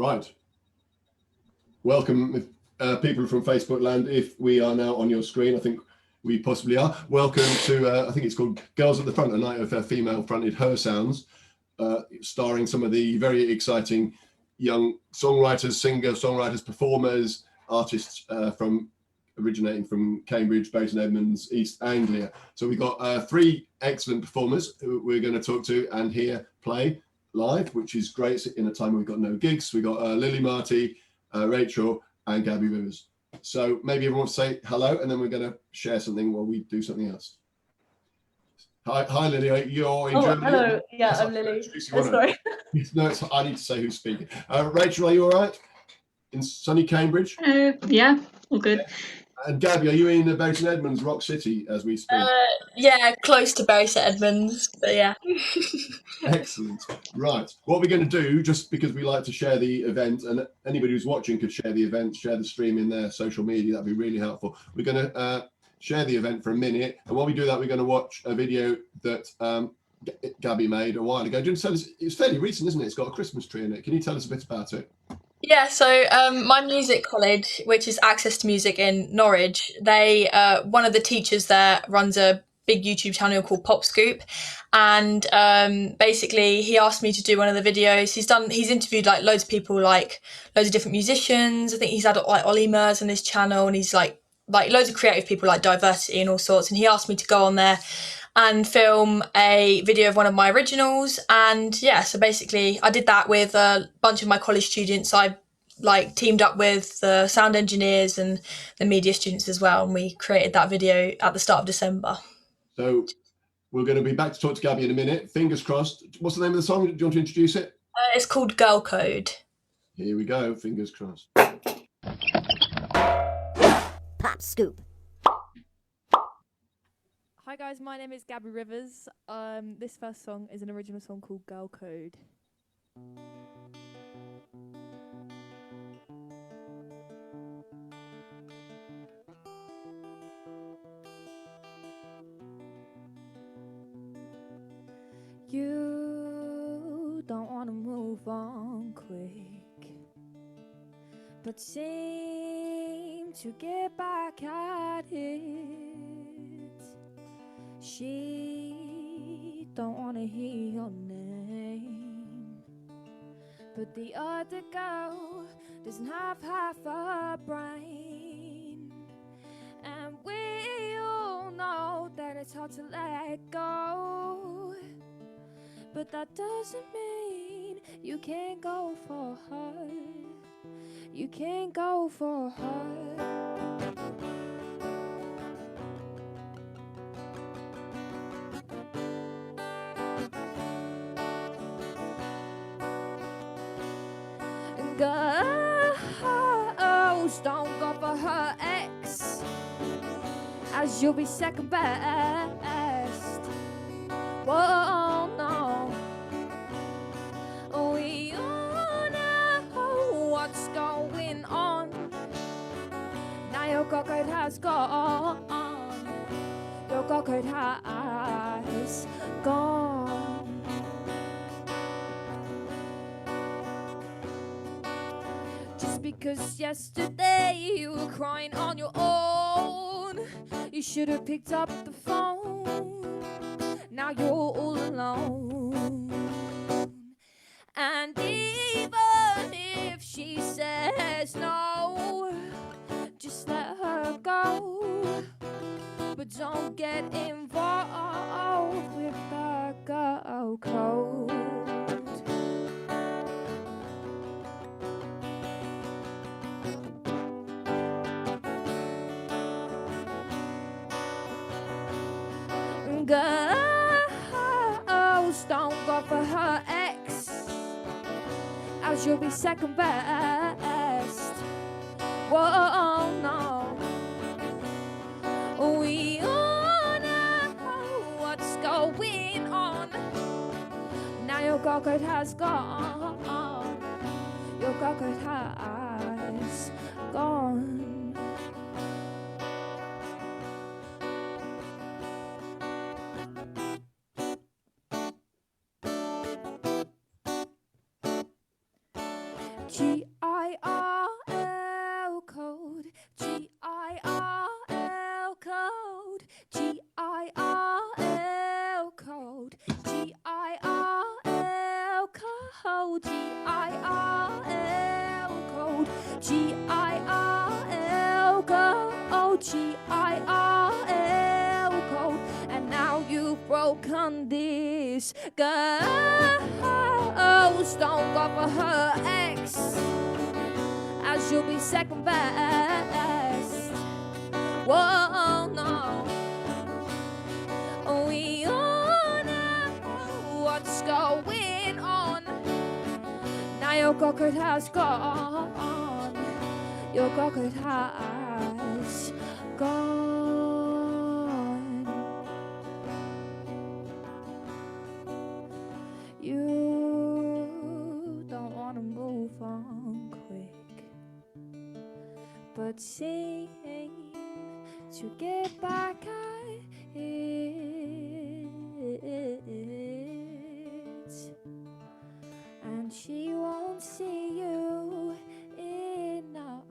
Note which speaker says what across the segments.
Speaker 1: Right. Welcome, people from Facebook land. If we are now on your screen, I think we possibly are. Welcome to, I think it's called Girls at the Front, a night of female-fronted Headahce sounds, starring some of the very exciting young songwriters, singer-songwriters, performers, artists originating from Cambridge, Bury Edmonds, East Anglia. So we've got 3 excellent performers who we're going to talk to and hear play live, which is great in a time where we've got no gigs. We've got Lily, Marty, Rachel and Gabby Rivers. So maybe everyone will say hello and then we're going to share something while we do something else. Hi Lily, you're in Germany?
Speaker 2: Hello, yeah, I'm Lily. Sorry.
Speaker 1: No, I need to say who's speaking. Rachel, are you all right? In sunny Cambridge?
Speaker 3: Yeah, all good.
Speaker 1: Yeah. And Gabby, are you in Bury Edmonds, Rock City, as we speak?
Speaker 4: Yeah, close to Bury Edmonds, but yeah.
Speaker 1: Excellent. Right. What we're going to do, just because we like to share the event, and anybody who's watching could share the event, share the stream in their social media, that'd be really helpful. We're going to share the event for a minute, and while we do that, we're going to watch a video that Gabby made a while ago. Do you tell us, it's fairly recent, isn't it? It's got a Christmas tree in it. Can you tell us a bit about it?
Speaker 4: Yeah, so my music college, which is Access to Music in Norwich, they one of the teachers there runs a big YouTube channel called Pop Scoop, and basically he asked me to do one of the videos. He's interviewed like loads of people, like loads of different musicians. I think he's had like Ollie Murs on his channel, and he's like loads of creative people, like diversity and all sorts. And he asked me to go on there and film a video of one of my originals. And yeah, so basically I did that with a bunch of my college students. I like teamed up with the sound engineers and the media students as well, and we created that video at the start of December.
Speaker 1: So we're going to be back to talk to Gabby in a minute. Fingers crossed. What's the name of the song? Do you want to introduce it?
Speaker 4: It's called Girl Code.
Speaker 1: Here we go. Fingers crossed.
Speaker 5: Pop Scoop.
Speaker 2: Hi guys, my name is Gabby Rivers. This first song is an original song called Girl Code. You don't want to move on quick, but seem to get back at it. She don't want to hear your name, but the other girl doesn't have half a brain. And we all know that it's hard to let go, but that doesn't mean you can't go for her. You can't go for her. Girls don't go for her ex, as you'll be second best. Whoa, no. We all know what's going on. Now your cockroach has gone. Your cockroach has gone. Just because yesterday you were crying on your own, you should have picked up the phone. Now you're all alone. And even if she says no, just let her go. But don't get involved with the girl code. Girls don't go for her ex, as you'll be second best. Whoa, no. We all know what's going on. Now your cockroach has gone. Your cockroach has gone. G-I-R-L code, G-I-R-L code, G-I-R-L code, G-I-R-L code, G-I-R-L code, G-I-R-L code, G-I-R-L code, and now you've broken this girl's don't go for her ex, as you'll be second best. Whoa, no, we all know what's going on. Now your cockert has gone, your cockert has gone. You don't want to move on quick, but seem to get back at it, and she won't see you in a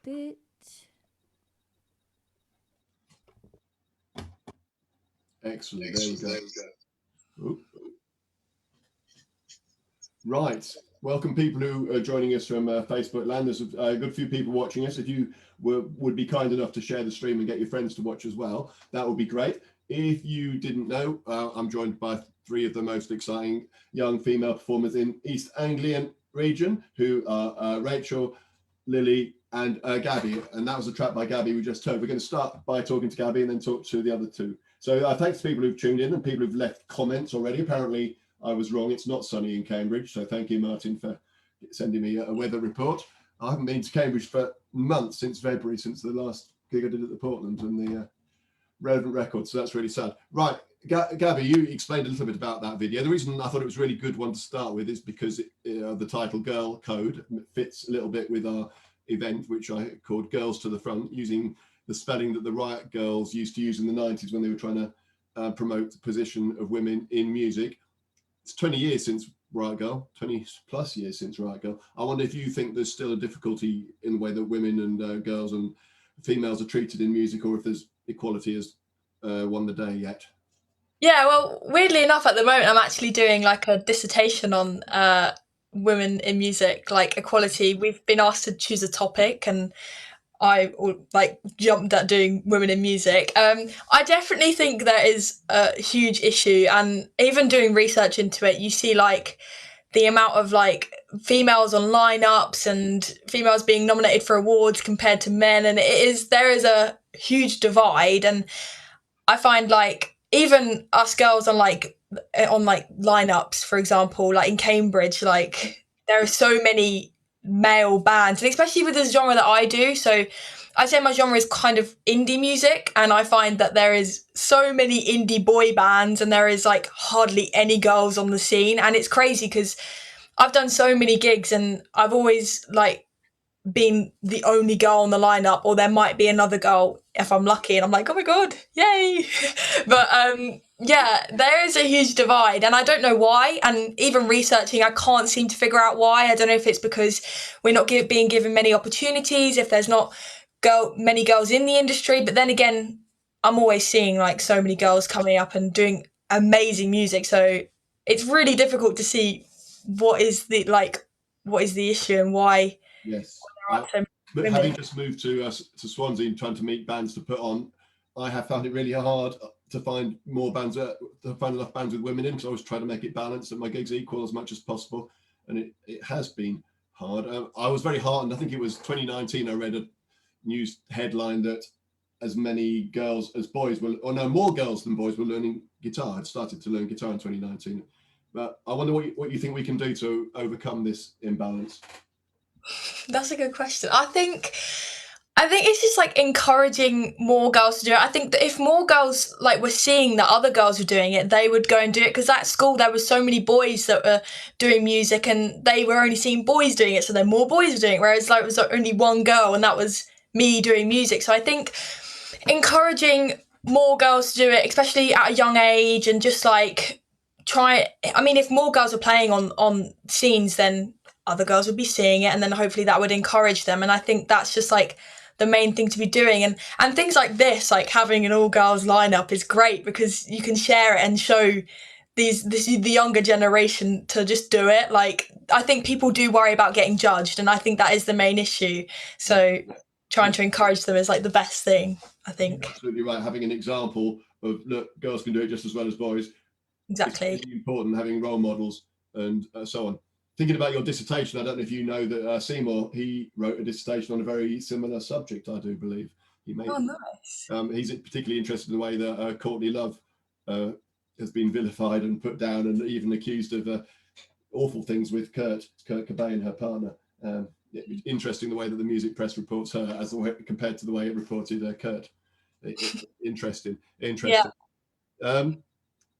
Speaker 2: bit.
Speaker 1: Excellent. There we go. Oop. Right. Welcome people who are joining us from Facebook land. There's a good few people watching us. If you would be kind enough to share the stream and get your friends to watch as well, that would be great. If you didn't know, I'm joined by three of the most exciting young female performers in East Anglian region, who are Rachel, Lily, and Gabby. And that was a track by Gabby we just heard. We're going to start by talking to Gabby and then talk to the other two. So thanks to people who've tuned in and people who've left comments already. Apparently I was wrong. It's not sunny in Cambridge. So thank you, Martin, for sending me a weather report. I haven't been to Cambridge for months, since February, since the last gig I did at the Portland and the relevant record. So that's really sad. Right, Gabby, you explained a little bit about that video. The reason I thought it was a really good one to start with is because the title Girl Code fits a little bit with our event, which I called Girls to the Front, using the spelling that the Riot Girls used to use in the 90s when they were trying to promote the position of women in music. It's 20 years since Riot Girl, 20 plus years since Riot Girl. I wonder if you think there's still a difficulty in the way that women and girls and females are treated in music, or if there's equality has won the day yet.
Speaker 4: Yeah, well, weirdly enough, at the moment, I'm actually doing like a dissertation on women in music, like equality. We've been asked to choose a topic, and I like jumped at doing women in music. I definitely think there is a huge issue, and even doing research into it, you see like the amount of like females on lineups and females being nominated for awards compared to men, and there is a huge divide. And I find like even us girls on lineups, for example, like in Cambridge, like there are so many male bands, and especially with the genre that I do. So I'd say my genre is kind of indie music, and I find that there is so many indie boy bands and there is like hardly any girls on the scene. And it's crazy because I've done so many gigs and I've always like been the only girl on the lineup, or there might be another girl if I'm lucky, and I'm like, oh my god, yay. But yeah, there is a huge divide, and I don't know why. And even researching, I can't seem to figure out why. I don't know if it's because we're not being given many opportunities, if there's not many girls in the industry. But then again, I'm always seeing like so many girls coming up and doing amazing music, so it's really difficult to see what is the issue and why.
Speaker 1: Yes. But having just moved to Swansea and trying to meet bands to put on, I have found it really hard to find more bands, to find enough bands with women in, because I was trying to make it balanced and my gigs equal as much as possible, and it has been hard. I was very heartened. I think it was 2019. I read a news headline that as many girls as boys were, or no, more girls than boys were learning guitar. Had started to learn guitar in 2019. But I wonder what you think we can do to overcome this imbalance.
Speaker 4: That's a good question. I think it's just like encouraging more girls to do it. I think that if more girls like were seeing that other girls were doing it, they would go and do it, because at school there were so many boys that were doing music and they were only seeing boys doing it, so then more boys were doing it, whereas like it was only one girl and that was me doing music. So I think encouraging more girls to do it, especially at a young age, and just like if more girls are playing on scenes, then other girls would be seeing it, and then hopefully that would encourage them. And I think that's just like the main thing to be doing. And things like this, like having an all girls lineup, is great because you can share it and show the younger generation to just do it. Like, I think people do worry about getting judged, and I think that is the main issue. So trying to encourage them is like the best thing, I think.
Speaker 1: You're absolutely right. Having an example of, look, girls can do it just as well as boys.
Speaker 4: Exactly.
Speaker 1: It's really important, having role models and so on. Thinking about your dissertation, I don't know if you know that Seymour, he wrote a dissertation on a very similar subject, I do believe.
Speaker 4: Oh, nice.
Speaker 1: He's particularly interested in the way that Courtney Love has been vilified and put down and even accused of awful things with Kurt Cobain, her partner. Interesting the way that the music press reports her as compared to the way it reported Kurt. Interesting.
Speaker 4: Yeah.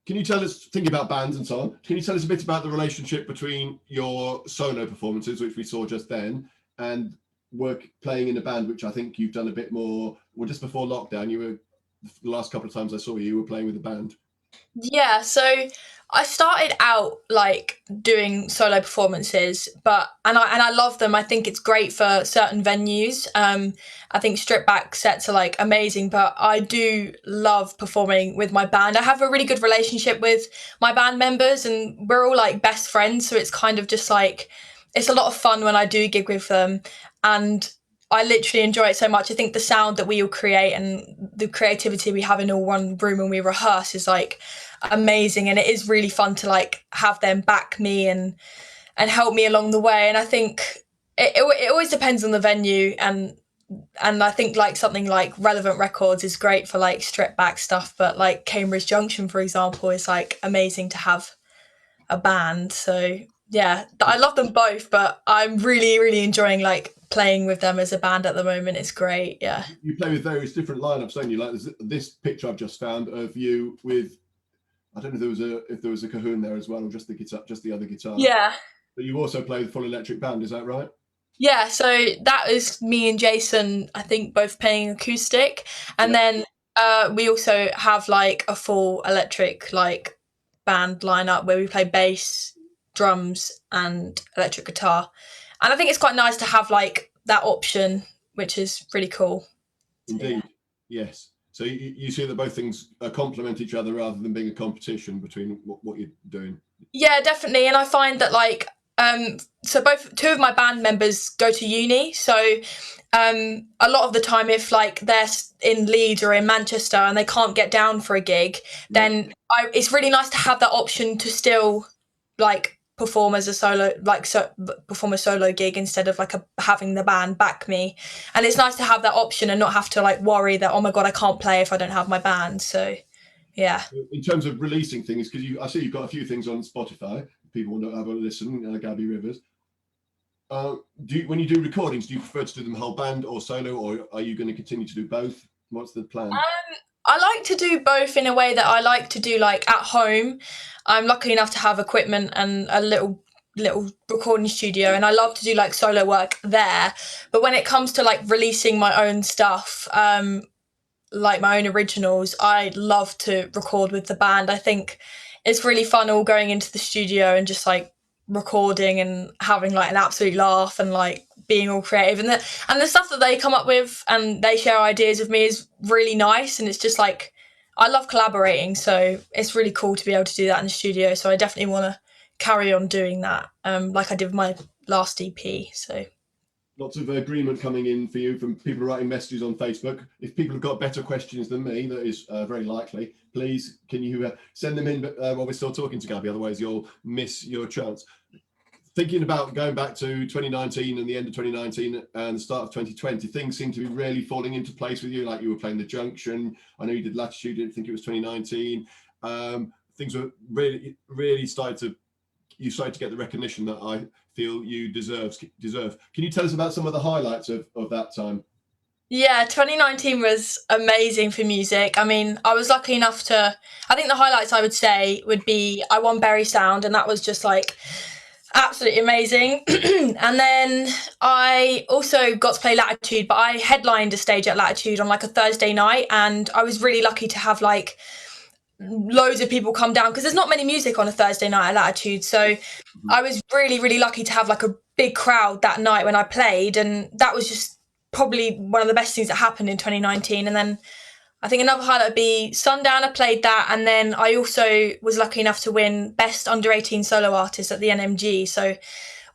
Speaker 1: Can you tell us, thinking about bands and so on, can you tell us a bit about the relationship between your solo performances, which we saw just then, and playing in a band, which I think you've done a bit more, well, just before lockdown, the last couple of times I saw you were playing with a band.
Speaker 4: Yeah, so I started out like doing solo performances, and I love them. I think it's great for certain venues. I think stripped back sets are like amazing, but I do love performing with my band. I have a really good relationship with my band members, and we're all like best friends. So it's kind of just like, it's a lot of fun when I do gig with them, and I literally enjoy it so much. I think the sound that we all create and the creativity we have in all one room when we rehearse is like amazing, and it is really fun to like have them back me and help me along the way. And I think it always depends on the venue, and I think like something like Relevant Records is great for like stripped back stuff, but like Cambridge Junction, for example, is like amazing to have a band. So yeah, I love them both, but I'm really, really enjoying like playing with them as a band at the moment. It's great. Yeah.
Speaker 1: You play with various different lineups, don't you? Like this picture I've just found of you with, I don't know if there was a cajon there as well, or just the guitar, just the other guitar.
Speaker 4: Yeah.
Speaker 1: But you also play with full electric band, is that right?
Speaker 4: Yeah, so that is me and Jason, I think, both playing acoustic, and then we also have like a full electric like band lineup where we play bass, drums, and electric guitar. And I think it's quite nice to have like that option, which is really cool.
Speaker 1: Indeed, yes. So you see that both things complement each other rather than being a competition between what you're doing. Yeah,
Speaker 4: definitely. And I find that like so two of my band members go to uni, so a lot of the time if like they're in Leeds or in Manchester and they can't get down for a gig, then it's really nice to have that option to still like perform as a solo, like perform a solo gig instead of like having the band back me. And it's nice to have that option and not have to like worry that, oh my god, I can't play if I don't have my band. So yeah.
Speaker 1: In terms of releasing things, because I see you've got a few things on Spotify. People want to have a listen. Gabby Rivers. When you do recordings, do you prefer to do them whole band or solo, or are you going to continue to do both? What's the plan?
Speaker 4: I like to do both in a way that I like to do like at home. I'm lucky enough to have equipment and a little recording studio, and I love to do like solo work there. But when it comes to like releasing my own stuff, like my own originals, I love to record with the band. I think it's really fun all going into the studio and just like recording and having like an absolute laugh and like being all creative, and the stuff that they come up with and they share ideas with me is really nice. And it's just like, I love collaborating, so it's really cool to be able to do that in the studio. So I definitely want to carry on doing that, like I did with my last EP. So
Speaker 1: lots of agreement coming in for you from people writing messages on Facebook. If people have got better questions than me, that is very likely, please can you send them in while we're still talking to Gabby, otherwise you'll miss your chance. Thinking about going back to 2019 and the end of 2019 and the start of 2020, things seem to be really falling into place with you. Like you were playing the Junction. I know you did Latitude, didn't think it was 2019. Things were really started to get the recognition that I feel you deserve. Can you tell us about some of the highlights of that time?
Speaker 4: Yeah, 2019 was amazing for music. I mean, I was lucky enough I think the highlights I would say would be I won burysound, and that was just like absolutely amazing. And then I also got to play Latitude, but I headlined a stage at Latitude on like a Thursday night, and I was really lucky to have like loads of people come down, because there's not many music on a Thursday night at Latitude. So I was really, really lucky to have like a big crowd that night when I played, and that was just probably one of the best things that happened in 2019. And then I think another highlight would be Sundown. I played that, and then I also was lucky enough to win Best Under 18 Solo Artist at the NMG. So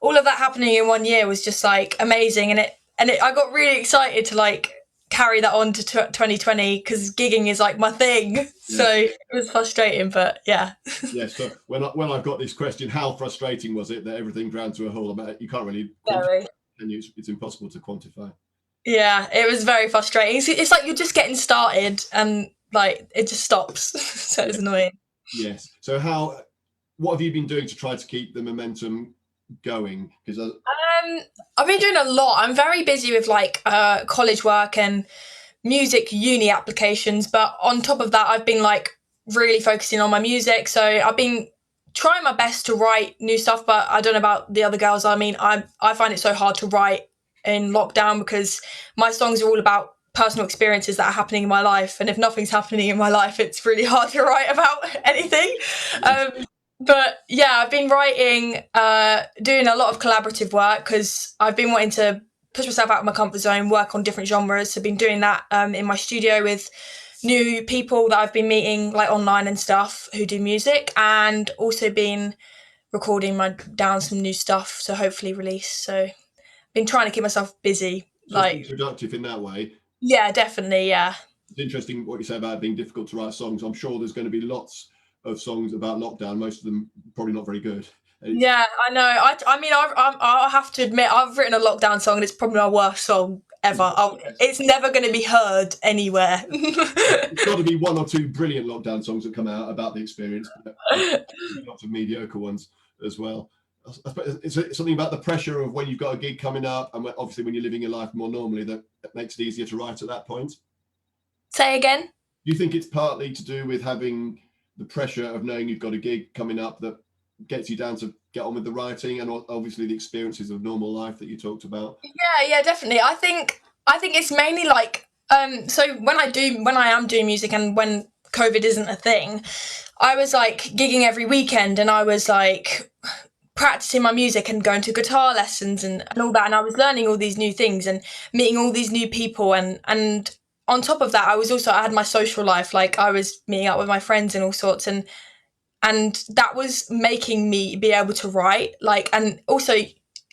Speaker 4: all of that happening in 1 year was just like amazing, and I got really excited to like carry that on to 2020, because gigging is like my thing. Yeah. So it was frustrating, but yeah.
Speaker 1: Yes. So when I've got this question, how frustrating was it that everything ground to a halt? About it, you can't really. And it's impossible to quantify.
Speaker 4: Yeah, it was very frustrating. It's like you're just getting started, and like it just stops. So it's annoying.
Speaker 1: Yes. So what have you been doing to try to keep the momentum going? Because
Speaker 4: I've been doing a lot. I'm very busy with like college work and music uni applications, but on top of that, I've been like really focusing on my music. So I've been trying my best to write new stuff, but I don't know about the other girls. I mean, I find it so hard to write in lockdown, because my songs are all about personal experiences that are happening in my life, and if nothing's happening in my life, it's really hard to write about anything. But yeah, I've been writing, doing a lot of collaborative work, because I've been wanting to push myself out of my comfort zone, work on different genres. So I've been doing that in my studio with new people that I've been meeting like online and stuff who do music, and also been recording down some new stuff to hopefully release. So been trying to keep myself busy.
Speaker 1: So like productive in that way.
Speaker 4: Yeah, definitely. Yeah.
Speaker 1: It's interesting what you say about it being difficult to write songs. I'm sure there's going to be lots of songs about lockdown. Most of them probably not very good.
Speaker 4: Yeah, I know. I mean, I'll have to admit, I've written a lockdown song, and it's probably my worst song ever. It's never going to be heard anywhere.
Speaker 1: It's got to be one or two brilliant lockdown songs that come out about the experience. Lots of mediocre ones as well. It's something about the pressure of when you've got a gig coming up, and obviously when you're living your life more normally, that makes it easier to write at that point.
Speaker 4: Say again?
Speaker 1: Do you think it's partly to do with having the pressure of knowing you've got a gig coming up that gets you down to get on with the writing, and obviously the experiences of normal life that you talked about?
Speaker 4: Yeah, definitely. I think it's mainly like so when I am doing music, and when COVID isn't a thing, I was like gigging every weekend, and I was like practicing my music and going to guitar lessons and all that, and I was learning all these new things and meeting all these new people, and on top of that, I had my social life, like I was meeting up with my friends and all sorts, and that was making me be able to write. Like, and also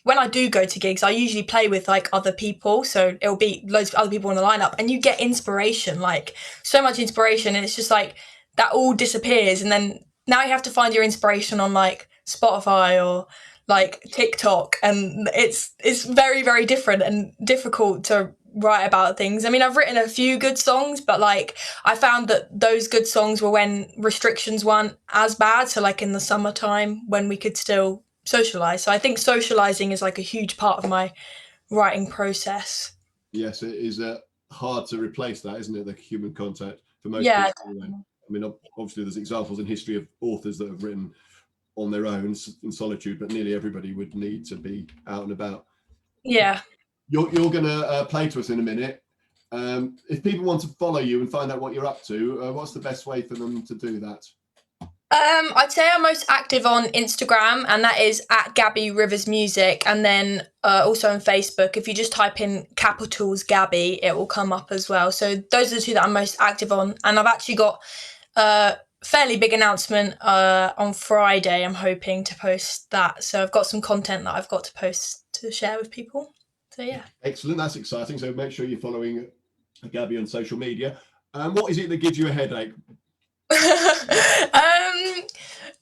Speaker 4: when I do go to gigs, I usually play with like other people, so it'll be loads of other people in the lineup, and you get inspiration, like so much inspiration, and it's just like that all disappears, and then now you have to find your inspiration on like Spotify or like TikTok, and it's very, very different and difficult to write about things. I mean, I've written a few good songs, but like I found that those good songs were when restrictions weren't as bad, so like in the summertime when we could still socialize. So I think socializing is like a huge part of my writing process.
Speaker 1: Yes, it is hard to replace that, isn't it, the human contact for most
Speaker 4: people
Speaker 1: anyway. I mean, obviously there's examples in history of authors that have written on their own in solitude, but nearly everybody would need to be out and about.
Speaker 4: Yeah.
Speaker 1: You're going to play to us in a minute. If people want to follow you and find out what you're up to, what's the best way for them to do that?
Speaker 4: I'd say I'm most active on Instagram, and that is at Gabby Rivers Music, and then also on Facebook. If you just type in capitals Gabby, it will come up as well. So those are the two that I'm most active on, and I've actually got a fairly big announcement on Friday. I'm hoping to post that, so I've got some content that I've got to post to share with people. So yeah.
Speaker 1: Excellent, that's exciting. So make sure you're following Gabby on social media. What is it that gives you a headache?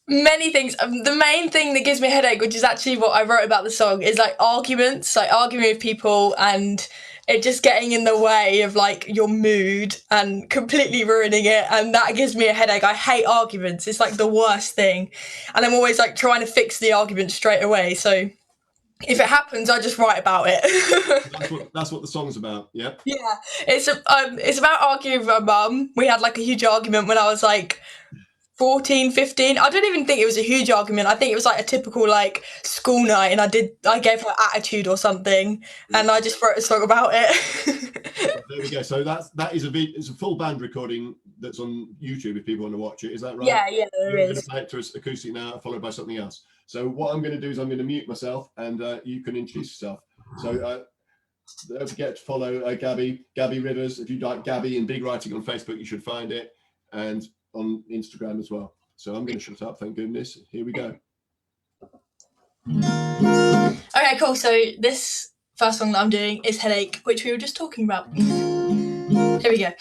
Speaker 4: Many things. The main thing that gives me a headache, which is actually what I wrote about the song, is like arguments, like arguing with people and it just getting in the way of like your mood and completely ruining it, and that gives me a headache. I hate arguments. It's like the worst thing, and I'm always like trying to fix the argument straight away. So if it happens, I just write about it.
Speaker 1: That's what the song's about. Yeah.
Speaker 4: Yeah, it's about arguing with my mum. We had like a huge argument when I was like 14, 15. I don't even think it was a huge argument. I think it was like a typical like school night, and I gave her attitude or something, and I just wrote a song about it.
Speaker 1: There we go. So that is it's a full band recording that's on YouTube if people want to watch it. Is that right?
Speaker 4: Yeah, there
Speaker 1: We're going to
Speaker 4: is.
Speaker 1: play it to us acoustic now, followed by something else. So what I'm going to do is I'm going to mute myself, and you can introduce yourself. So don't forget to follow Gabby Rivers. If you like Gabby and Big Writing on Facebook, you should find it, and on Instagram as well. So I'm going to shut up. Thank goodness. Here we go.
Speaker 4: Okay, cool. So this first song that I'm doing is Headache, which we were just talking about. Here we go.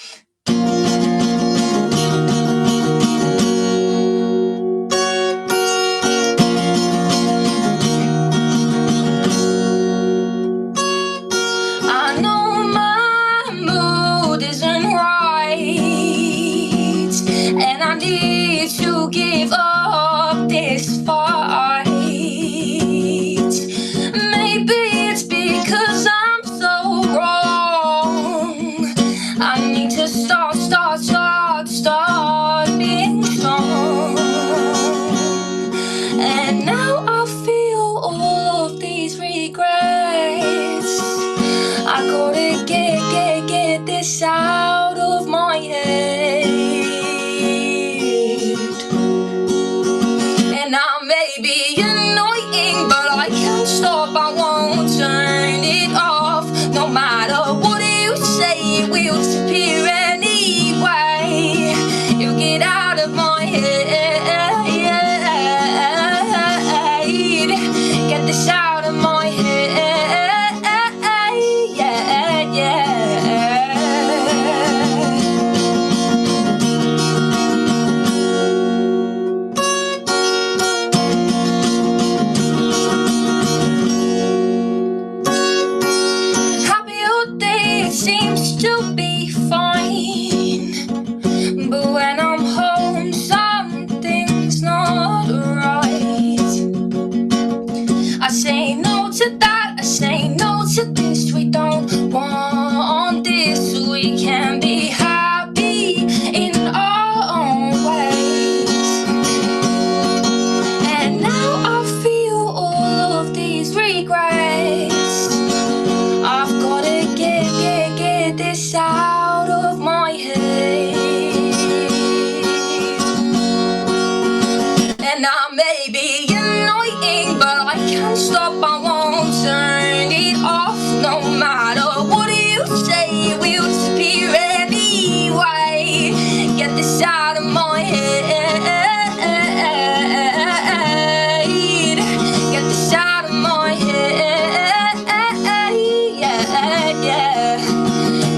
Speaker 4: I know my mood isn't right, and I need to give up this fight. Maybe it's because I'm so wrong. I need to start being strong. And now I feel all of these regrets. I gotta get this out of my head. And I may be annoying, but I can't stop, I won't turn it off. No matter what you say, it will disappear anyway. You'll get out of my head. Get this out of my head. Happy all day, it seems to be fine. But when I'm home, something's not right. I say no to that, I say no to this. We don't want this. We can be happy in our own ways. And now I feel all of these regrets. I've gotta get this out of my head. And I may be annoying, but I can't stop, I won't turn it off. No matter what you say, it will disappear anyway. Get this out of my head. Get this out of my head.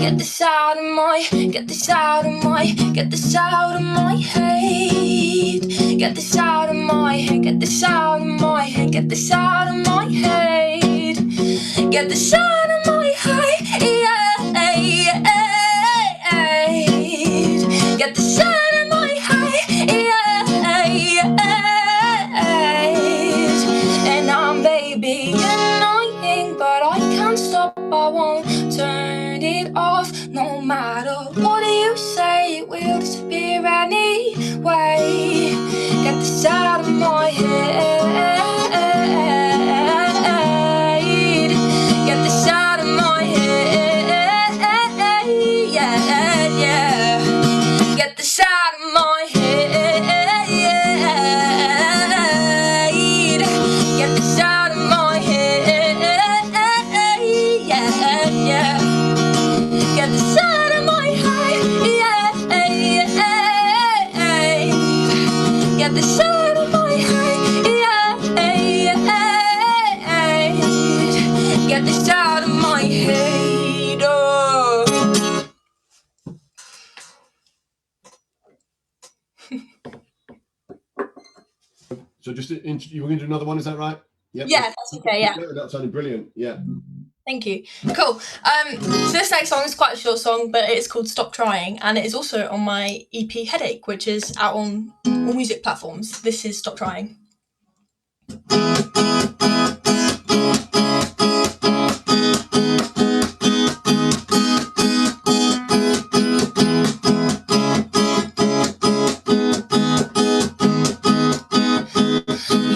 Speaker 4: Get this out of my, get this out of my, get this out of my head. Get this out of my head, get this out of my head, get this out of my head. Get this out of my head. Get this out of my head. And I may be annoying, but I can't stop, I won't turn it off. No matter what you say, it will disappear anyway. Get this out of my head. Get this out of my head. Get this out of my head. Get this out of my head. Get this out of my head. Get this out of my head. Get this out of my head. Oh.
Speaker 1: So just you were going to do another one, is that right? Yep.
Speaker 4: Yeah, that's okay, yeah.
Speaker 1: That sounded brilliant. Yeah.
Speaker 4: Thank you. Cool. So this next song is quite a short song, but it's called Stop Trying, and it is also on my EP Headache, which is out on all music platforms. This is Stop Trying.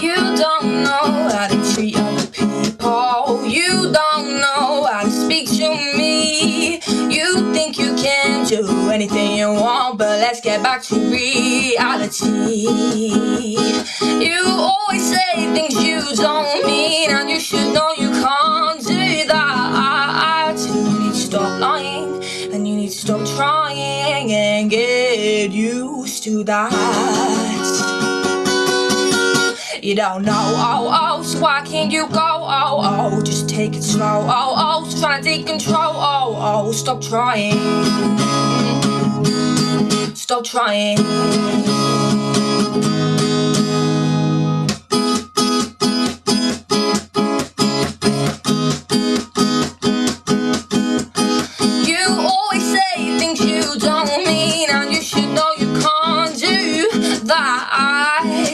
Speaker 4: You don't know how to treat other people. You don't know how to speak to me. You get back to reality. You always say things you don't mean, and you should know you can't do that. You need to stop lying, and you need to stop trying and get used to that. You don't know, so why can't you go, just take it slow, so try and take control, stop trying, stop trying. You always say things you don't mean, and you should know you can't do that.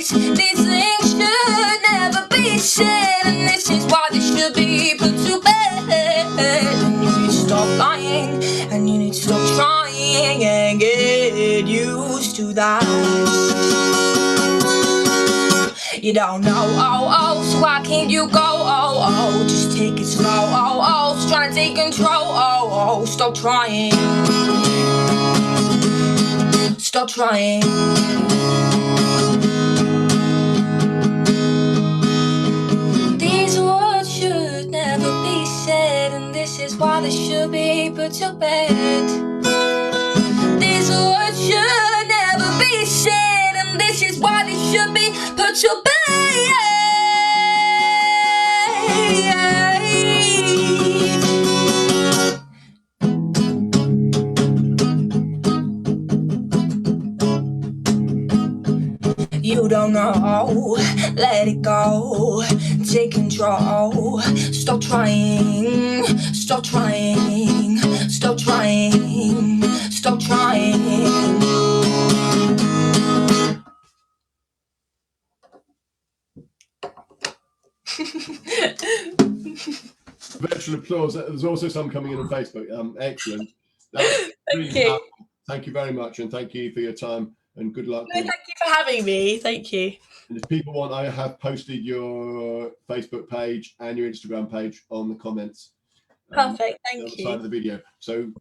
Speaker 4: These things should never be said, and this is why they should be put to bed. And you need to stop lying, and you need to stop trying and get used to that. You don't know, so why can't you go, just take it slow, so try to take control, stop trying, stop trying. These words should never be said, and this is why they should be put to bed. These words should never be said, and this is why they should be put to bed. You don't know, let it go, take control, stop trying, stop trying, stop trying, stop trying.
Speaker 1: Virtual applause. There's also some coming in on Facebook. Excellent. That's really
Speaker 4: Thank you.
Speaker 1: powerful. Thank you very much, and thank you for your time, and good luck.
Speaker 4: No, thank you for having me. Thank you.
Speaker 1: And if people want, I have posted your Facebook page and your Instagram page on the comments.
Speaker 4: Perfect.
Speaker 1: On
Speaker 4: Thank
Speaker 1: the side of
Speaker 4: you.
Speaker 1: the video. So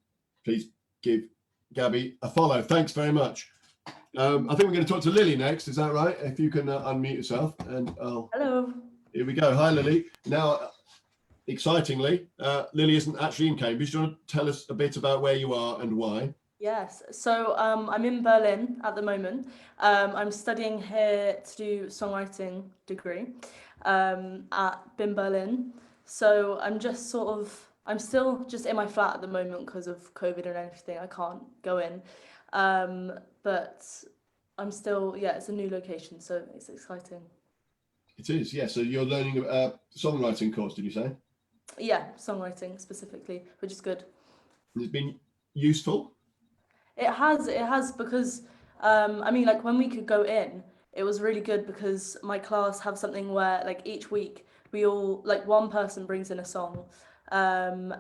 Speaker 1: please give Gabby a follow. Thanks very much. I think we're going to talk to Lily next. Is that right? If you can unmute yourself. And
Speaker 3: Hello.
Speaker 1: here we go. Hi, Lily. Now, excitingly, Lily isn't actually in Cambridge. Do you want to tell us a bit about where you are and why?
Speaker 3: Yes, so I'm in Berlin at the moment. I'm studying here to do songwriting degree at BIM Berlin. So I'm still just in my flat at the moment because of COVID and everything. I can't go in. But I'm still, it's a new location, so it's exciting.
Speaker 1: It is, yeah. So you're learning a songwriting course, did you say?
Speaker 3: Yeah, songwriting specifically, which is good.
Speaker 1: It's been useful?
Speaker 3: It has because I mean, like when we could go in, it was really good because my class have something where like each week we all, like one person brings in a song, and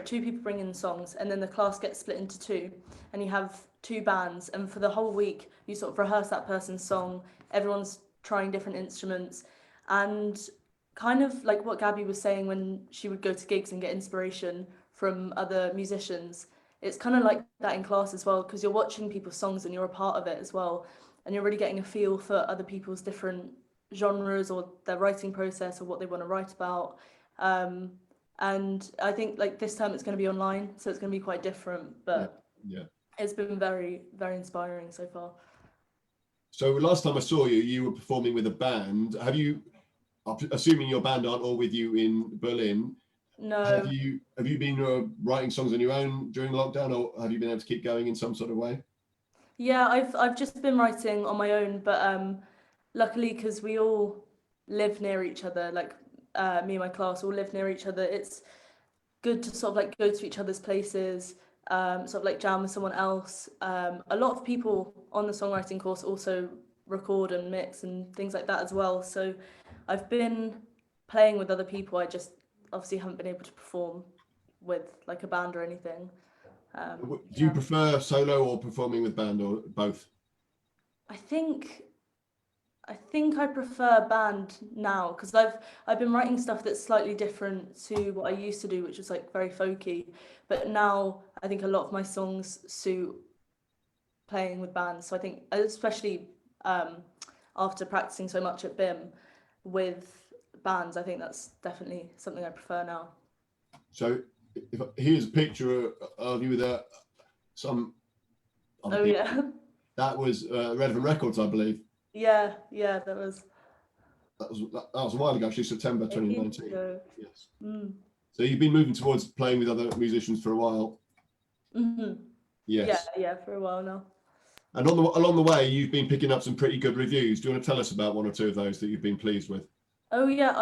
Speaker 3: two people bring in songs, and then the class gets split into two, and you have two bands, and for the whole week you sort of rehearse that person's song. Everyone's trying different instruments, and kind of like what Gabby was saying when she would go to gigs and get inspiration from other musicians. It's kind of like that in class as well, because you're watching people's songs and you're a part of it as well, and you're really getting a feel for other people's different genres or their writing process or what they want to write about. And I think like this term it's going to be online, so it's going to be quite different, but
Speaker 1: yeah.
Speaker 3: It's been very, very inspiring so far.
Speaker 1: So last time I saw you, you were performing with a band. Have you, assuming your band aren't all with you in Berlin,
Speaker 3: No.
Speaker 1: Have you been writing songs on your own during lockdown, or have you been able to keep going in some sort of way?
Speaker 3: Yeah, I've just been writing on my own, but luckily because we all live near each other, like me and my class all live near each other. It's good to sort of like go to each other's places, sort of like jam with someone else. A lot of people on the songwriting course also record and mix and things like that as well. So I've been playing with other people. I just obviously haven't been able to perform with like a band or anything.
Speaker 1: Do you prefer solo or performing with band, or both?
Speaker 3: I think I prefer band now, because I've been writing stuff that's slightly different to what I used to do, which was like very folky. But now I think a lot of my songs suit playing with bands. So I think, especially after practicing so much at BIM with bands, I think that's definitely something I prefer now.
Speaker 1: So here's a picture of you with some other people.
Speaker 3: Yeah.
Speaker 1: That was Relevant Records, I believe.
Speaker 3: Yeah, that was
Speaker 1: a while ago, actually, September 2019. Yes.
Speaker 3: Mm.
Speaker 1: So you've been moving towards playing with other musicians for a while.
Speaker 3: Mm-hmm.
Speaker 1: Yes.
Speaker 3: Yeah, for a while now.
Speaker 1: And along the way, you've been picking up some pretty good reviews. Do you want to tell us about one or two of those that you've been pleased with?
Speaker 3: Oh yeah,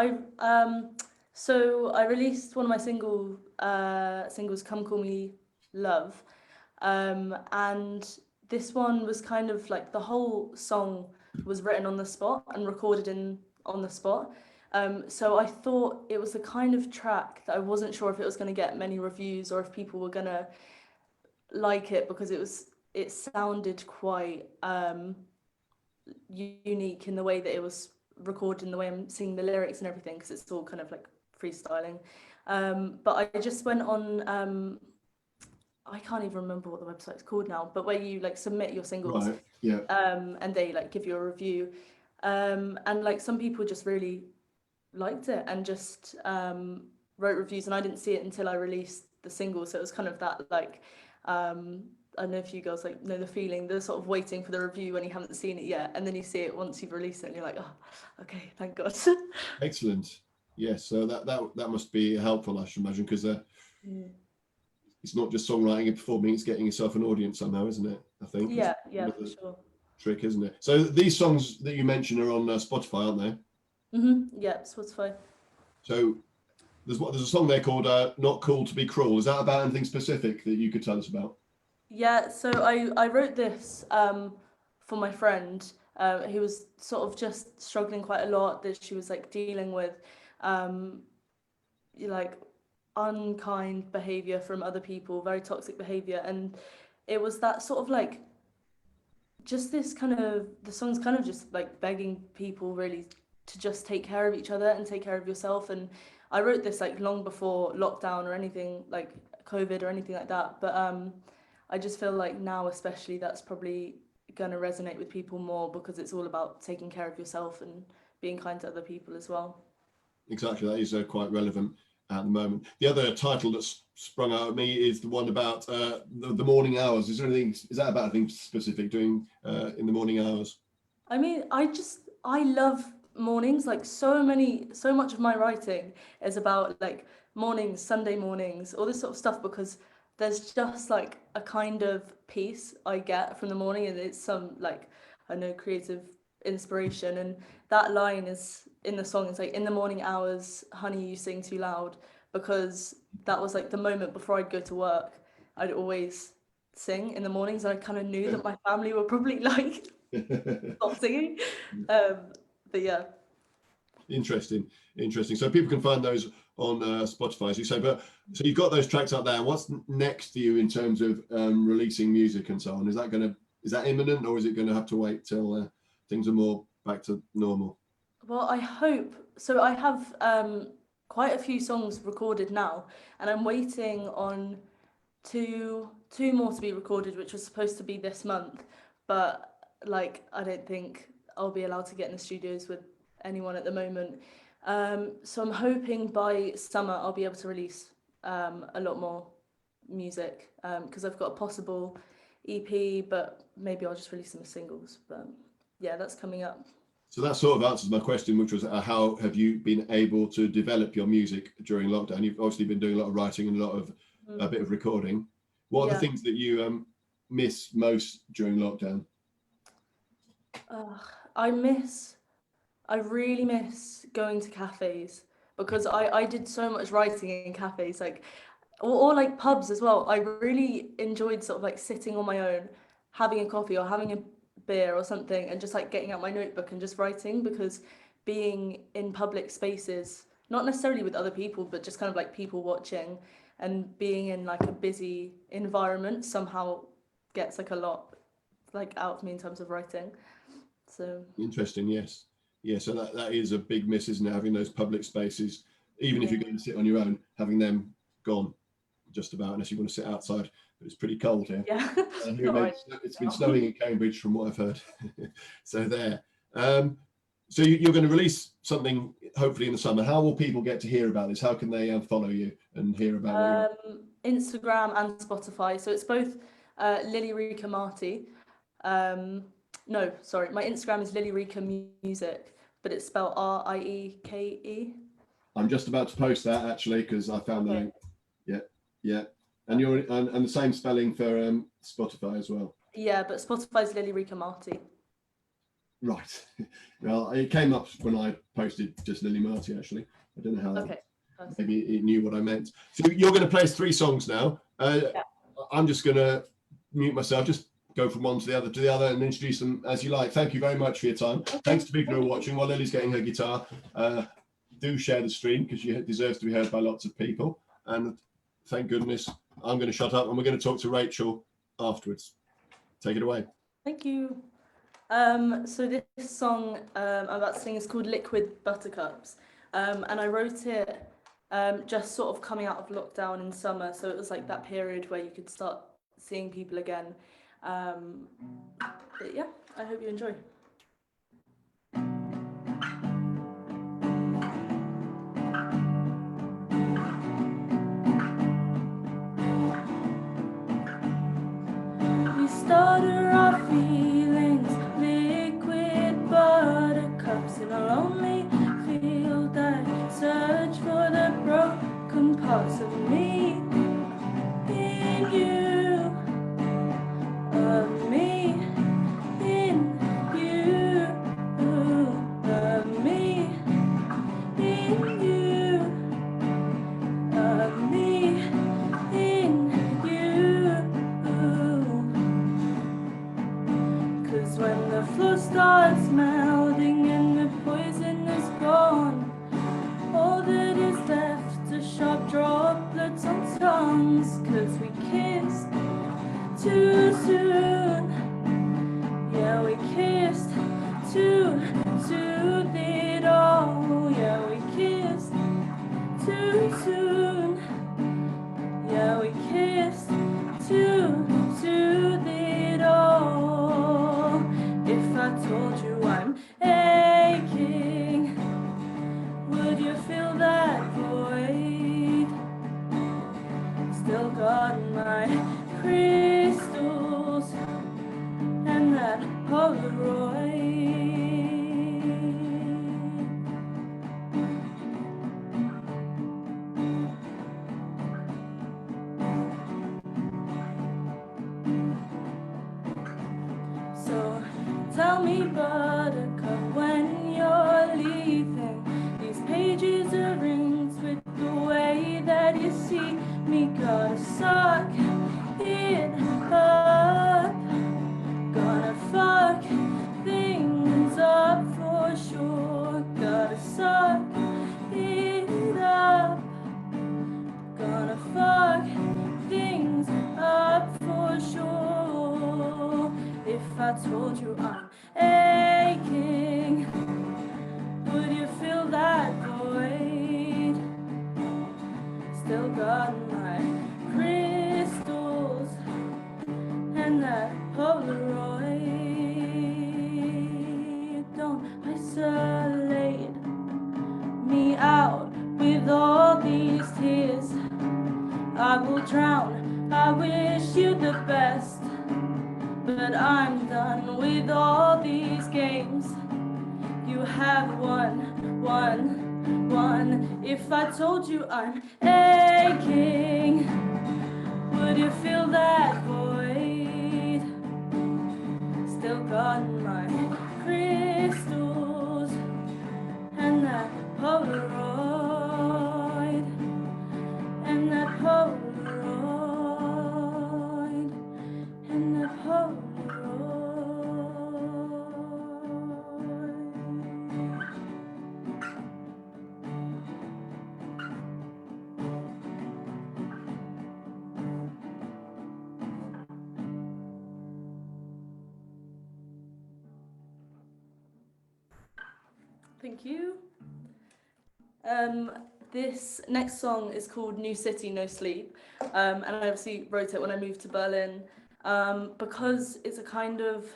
Speaker 3: so I released one of my singles, "Come Call Me Love," and this one was kind of like the whole song was written on the spot and recorded on the spot. So I thought it was the kind of track that I wasn't sure if it was going to get many reviews or if people were going to like it, because it sounded quite unique in the way that it was recorded, in the way I'm singing the lyrics and everything, because it's all kind of like freestyling. But I just went on I can't even remember what the website's called now, but where you like submit your singles,
Speaker 1: Right. Yeah.
Speaker 3: and they like give you a review, and like some people just really liked it and just wrote reviews, and I didn't see it until I released the single. So it was kind of that like I don't know if you girls like know the feeling, the sort of waiting for the review when you haven't seen it yet, and then you see it once you've released it and you're like, oh, okay, thank God.
Speaker 1: Excellent. Yes, so that must be helpful, I should imagine, because it's not just songwriting and performing, it's getting yourself an audience somehow, isn't it? I think.
Speaker 3: Yeah, for sure.
Speaker 1: Trick, isn't it? So these songs that you mentioned are on Spotify, aren't they?
Speaker 3: Yeah, Spotify.
Speaker 1: So there's a song there called "Not Cool to Be Cruel." Is that about anything specific that you could tell us about?
Speaker 3: Yeah, so I wrote this for my friend who was sort of just struggling quite a lot, that she was like dealing with like unkind behavior from other people, very toxic behavior, and it was that sort of like just this kind of, the song's kind of just like begging people really to just take care of each other and take care of yourself. And I wrote this like long before lockdown or anything like COVID or anything like that, but I just feel like now especially that's probably going to resonate with people more, because it's all about taking care of yourself and being kind to other people as well.
Speaker 1: Exactly, that is quite relevant at the moment. The other title that's sprung out at me is the one about the morning hours. Is that about anything specific doing in the morning hours?
Speaker 3: I mean, I love mornings. Like so much of my writing is about like mornings, Sunday mornings, all this sort of stuff, because there's just like a kind of peace I get from the morning, and it's some like, I know, creative inspiration. And that line is in the song, it's like, "In the morning hours, honey, you sing too loud," because that was like the moment before I'd go to work. I'd always sing in the mornings, and I kind of knew that my family were probably like stop singing. But yeah.
Speaker 1: Interesting. So people can find those on Spotify, as you say. But so you've got those tracks out there. What's next for you in terms of releasing music and so on? Is that imminent, or is it going to have to wait till things are more back to normal?
Speaker 3: Well, I hope so. I have quite a few songs recorded now, and I'm waiting on two more to be recorded, which was supposed to be this month, but like I don't think I'll be allowed to get in the studios with anyone at the moment. So I'm hoping by summer I'll be able to release a lot more music, because I've got a possible EP, but maybe I'll just release them as singles. But yeah, that's coming up.
Speaker 1: So that sort of answers my question, which was how have you been able to develop your music during lockdown? You've obviously been doing a lot of writing and a bit of recording. What are the things that you miss most during lockdown?
Speaker 3: I really miss going to cafes, because I did so much writing in cafes, like or like pubs as well. I really enjoyed sort of like sitting on my own, having a coffee or having a beer or something, and just like getting out my notebook and just writing, because being in public spaces, not necessarily with other people, but just kind of like people watching, and being in like a busy environment somehow gets like a lot like out of me in terms of writing. So
Speaker 1: Interesting. Yes. So that is a big miss, isn't it? Having those public spaces, even if you're going to sit on your own, having them gone just about, unless you want to sit outside. But it's pretty cold here.
Speaker 3: Yeah.
Speaker 1: It's been snowing in Cambridge from what I've heard. So there. So you're going to release something hopefully in the summer. How will people get to hear about this? How can they follow you and hear about what
Speaker 3: Instagram and Spotify. So it's both Lyrica Marty. No, sorry, my Instagram is Lyrica Music, but it's spelled Rieke.
Speaker 1: I'm just about to post that actually because I found the link. Yeah. And you're and the same spelling for Spotify as well.
Speaker 3: Yeah, but Spotify's Lyrica Marty.
Speaker 1: Right. Well, it came up when I posted just Lily Marty actually. I don't know how.
Speaker 3: Okay.
Speaker 1: Maybe it knew what I meant. So you're going to play us 3 songs now. I'm just going to mute myself. Just go from one to the other and introduce them as you like. Thank you very much for your time.
Speaker 3: Okay.
Speaker 1: Thanks to people who are watching while Lily's getting her guitar. Do share the stream because she deserves to be heard by lots of people. And thank goodness I'm going to shut up and we're going to talk to Rachel afterwards. Take it away.
Speaker 3: Thank you. So this song I'm about to sing is called Liquid Buttercups. And I wrote it just sort of coming out of lockdown in summer. So it was like that period where you could start seeing people again. But yeah, I hope you enjoy. We started our feelings, liquid buttercups in a lonely field. I search for the broken parts of me in you, of me in you, of me in you, of me in you. 'Cause when the floor starts melting and the poison is gone, all that is left are sharp droplets on tongues. 'Cause we kissed too soon. Yeah, we kissed too soon. It all. Yeah, we kissed too soon. Yeah, we kissed too soon. It all. If I told you I'm aching, would you feel that void? Still got my crystals and that Polaroid. So tell me, Buttercup, when you're leaving. These pages are ringed with the way that you see me. Gotta suck it up. Gonna fuck things up for sure. Gotta suck it up. Gonna fuck things up for sure. If I told you I'm aching, would you feel that void? Still got my crystals and that Polaroid. Don't isolate me out with all these tears. I will drown, I wish you the best. But I'm done with all these games. You have won. If I told you I'm aching, would you feel that void? Still got my crystals and that Polaroid, and that Polaroid, and that Polaroid. Thank you. This next song is called New City, No Sleep, and I obviously wrote it when I moved to Berlin, because it's a kind of,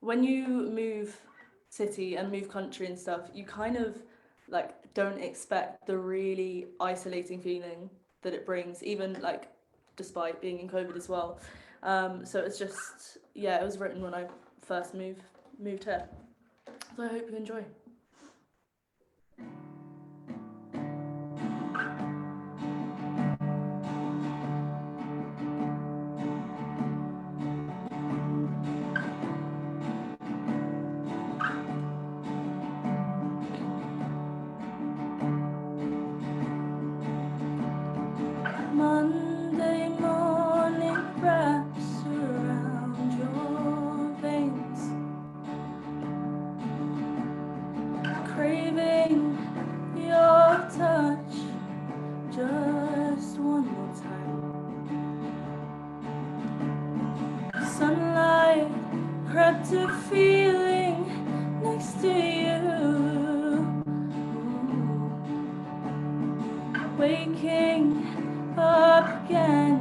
Speaker 3: when you move city and move country and stuff, you kind of like don't expect the really isolating feeling that it brings, even like despite being in COVID as well. So it's just, yeah, it was written when I first moved here. So I hope you enjoy. Monday morning wraps around your veins, craving your touch just one more time. Sunlight crept a feeling next to you, waking up again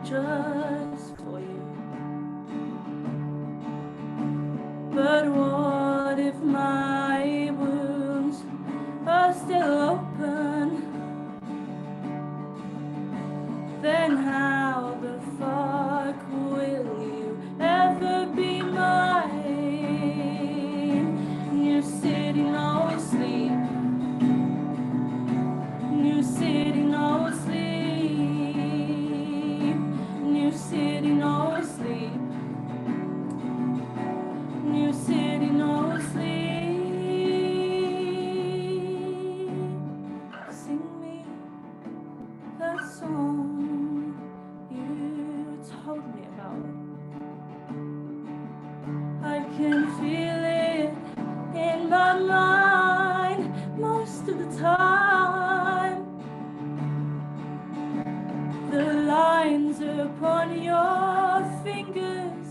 Speaker 3: just for you. But what if my wounds are still open? Then how the fuck will you ever be mine? New city, no sleep. New city, no sleep. New city, no sleep. New city, no sleep. Sing me that song you told me about. I can feel it in my mind most of the time. The lines upon your fingers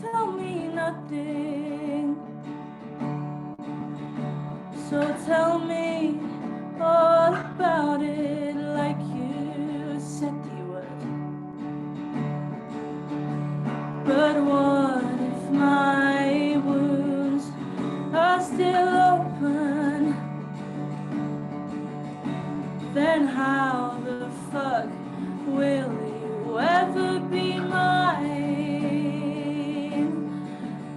Speaker 3: tell me nothing. So tell me all about it like you said you would. But what if my wounds are still open? Then how the fuck will you ever be mine?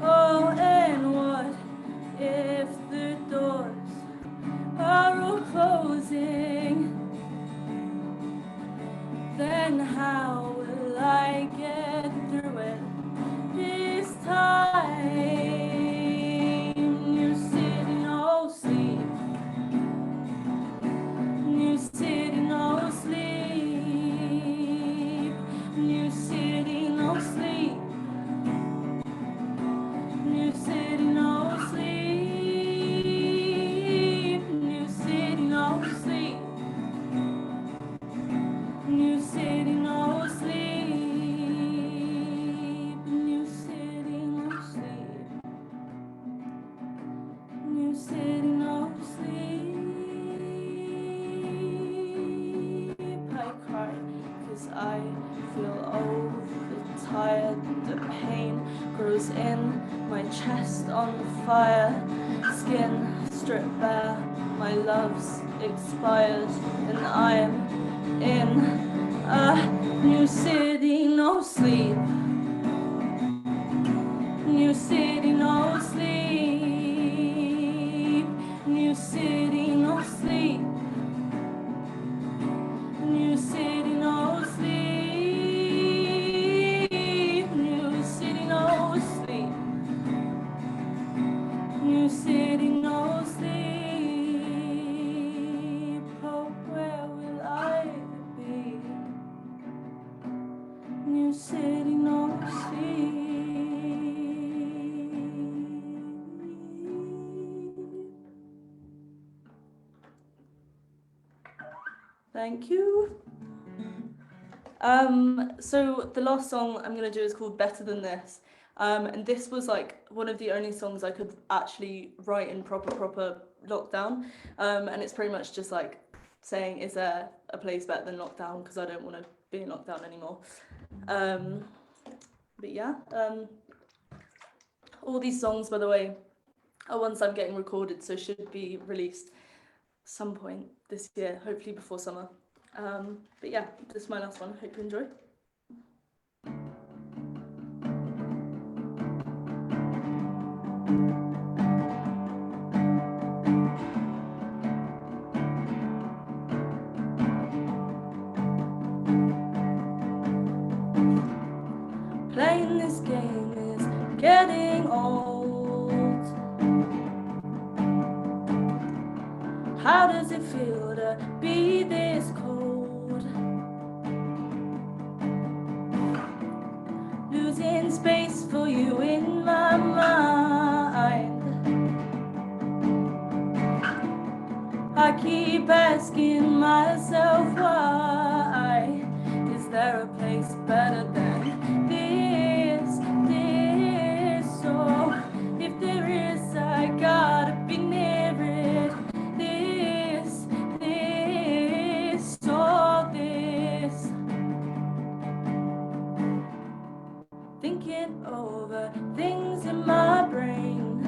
Speaker 3: Oh, and what if the doors are all closing? Then how will I get through it this time? New city, no sleep. New city, no sleep. New city, no sleep. New city, no sleep. New city, no sleep. New city, no sleep. New city, no sleep. New city, no sleep. I cry 'cause I feel overtired. The pain grows in my chest on fire. Skin stripped bare, my love's expired, and I'm in a new city, no sleep. New city, no sleep. New city, no sleep. New city, no sleep. New city, no sleep. New city, no sleep. Oh, where will I be? New city, no sleep. Thank you. So the last song I'm gonna do is called Better Than This. And this was like one of the only songs I could actually write in proper lockdown. And it's pretty much just like saying, is there a place better than lockdown? Because I don't want to be in lockdown anymore. But yeah, all these songs, by the way, are ones I'm getting recorded, so should be released some point this year, hopefully before summer. But yeah, this is my last one. Hope you enjoy. Playing this game is getting old. How does it feel to be this cold? Losing space for you in my mind. I keep asking myself why. Is there a place better than this? So if there is, I gotta be near it. This, so this. Thinking over things in my brain.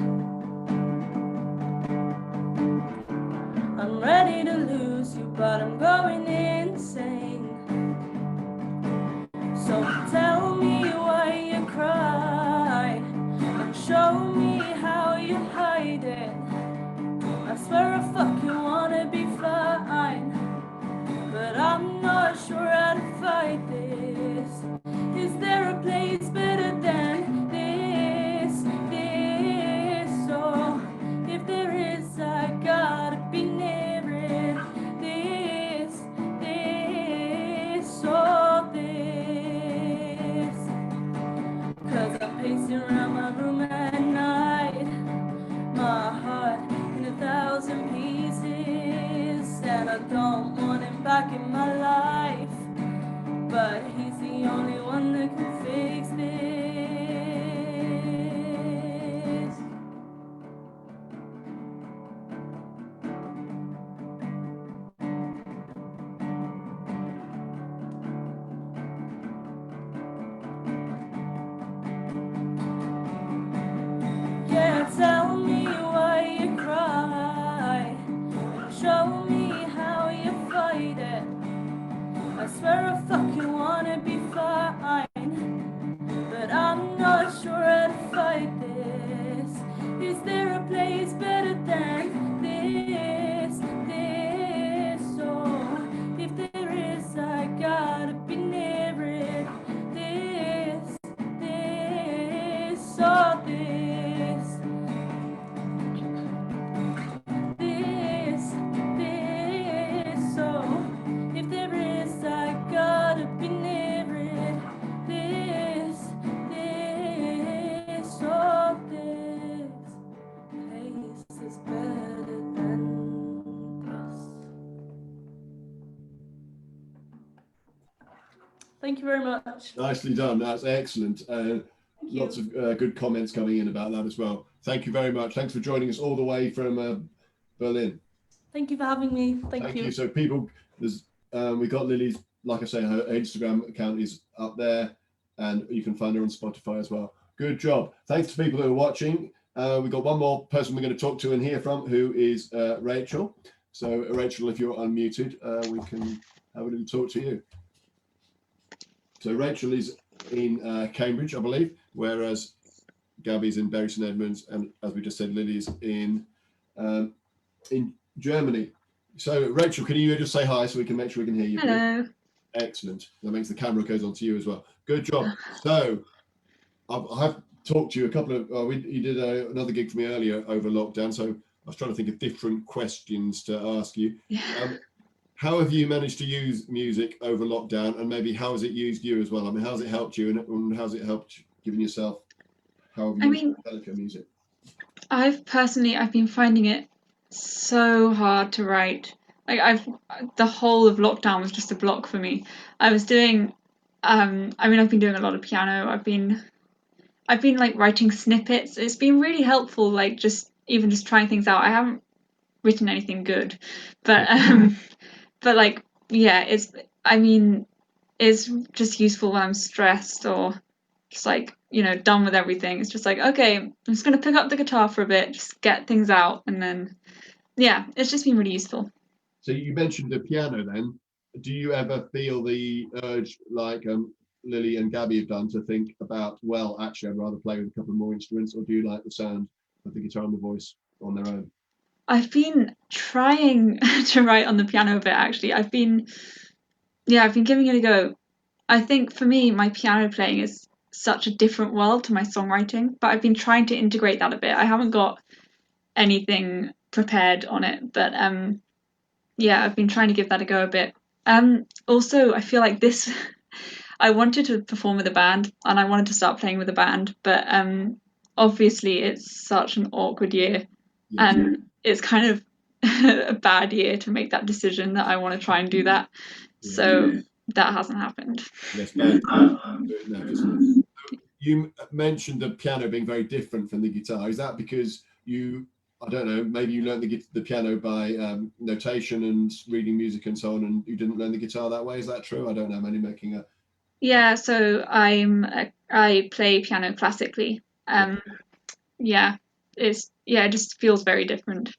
Speaker 3: I'm ready to lose you, but I'm going insane. So tell me why you cry, and show me how you hide it. I swear I fucking wanna be fine, but I'm not sure how to fight this. Is there a place better than this? So if there is, I gotta be near it. So this. 'Cause I'm pacing around my room at night, my heart in 1,000 pieces, and I don't want him back in my life, but he's the only one that can fix this. Yeah, tell me why you cry, and show me how you fight it. I swear I fucking wanna be fine, but I'm not sure how to fight this. Is there a place better than this? So if there is, I gotta be near it. So this. So if there is, I gotta be near it. So this place is better than this. Thank you very much.
Speaker 1: Nicely done. That's excellent. Lots of good comments coming in about that as well. Thank you very much. Thanks for joining us all the way from Berlin.
Speaker 3: Thank you for having me. Thank you.
Speaker 1: So people, there's we got Lily's, like I say, her Instagram account is up there, and you can find her on Spotify as well. Good job. Thanks to people who are watching. We've got one more person we're going to talk to and hear from, who is Rachel. So Rachel, if you're unmuted, we can have a little talk to you. So Rachel is in Cambridge, I believe, whereas Gabby's in Bury St Edmunds, and as we just said, Lily's in Germany. So Rachel, can you just say hi so we can make sure we can hear you?
Speaker 6: Hello.
Speaker 1: Please? Excellent. That means the camera goes on to you as well. Good job. So I've talked to you a couple of, you did another gig for me earlier over lockdown, so I was trying to think of different questions to ask you.
Speaker 6: Yeah.
Speaker 1: How have you managed to use music over lockdown, and maybe how has it used you as well? I mean, how's it helped you, and how's it helped giving yourself? How have you developed your music?
Speaker 6: I've been finding it so hard to write. Like the whole of lockdown was just a block for me. I was doing, I've been doing a lot of piano. I've been like writing snippets. It's been really helpful, like just trying things out. I haven't written anything good, but but like, yeah, it's just useful when I'm stressed or just like, done with everything. It's just like, okay, I'm just going to pick up the guitar for a bit, just get things out. And then, yeah, it's just been really useful.
Speaker 1: So you mentioned the piano then. Do you ever feel the urge, like Lily and Gabby have done, to think about, well, actually, I'd rather play with a couple more instruments, or do you like the sound of the guitar and the voice on their own?
Speaker 6: I've been trying to write on the piano a bit, actually. I've been giving it a go. I think for me, my piano playing is such a different world to my songwriting, but I've been trying to integrate that a bit. I haven't got anything prepared on it, but yeah, I've been trying to give that a go a bit. Also, I feel like this, I wanted to perform with a band and I wanted to start playing with a band, but obviously it's such an awkward year,
Speaker 1: Yes.
Speaker 6: and it's kind of a bad year to make that decision that I want to try and do that.
Speaker 1: Yeah.
Speaker 6: So that hasn't happened.
Speaker 1: Yes, bad. No, isn't it? You mentioned the piano being very different from the guitar. Is that because you, I don't know, maybe you learned the piano by notation and reading music and so on, and you didn't learn the guitar that way? Is that true? I don't know. I'm only making a...
Speaker 6: Yeah, so I play piano classically. Yeah, it just feels very different.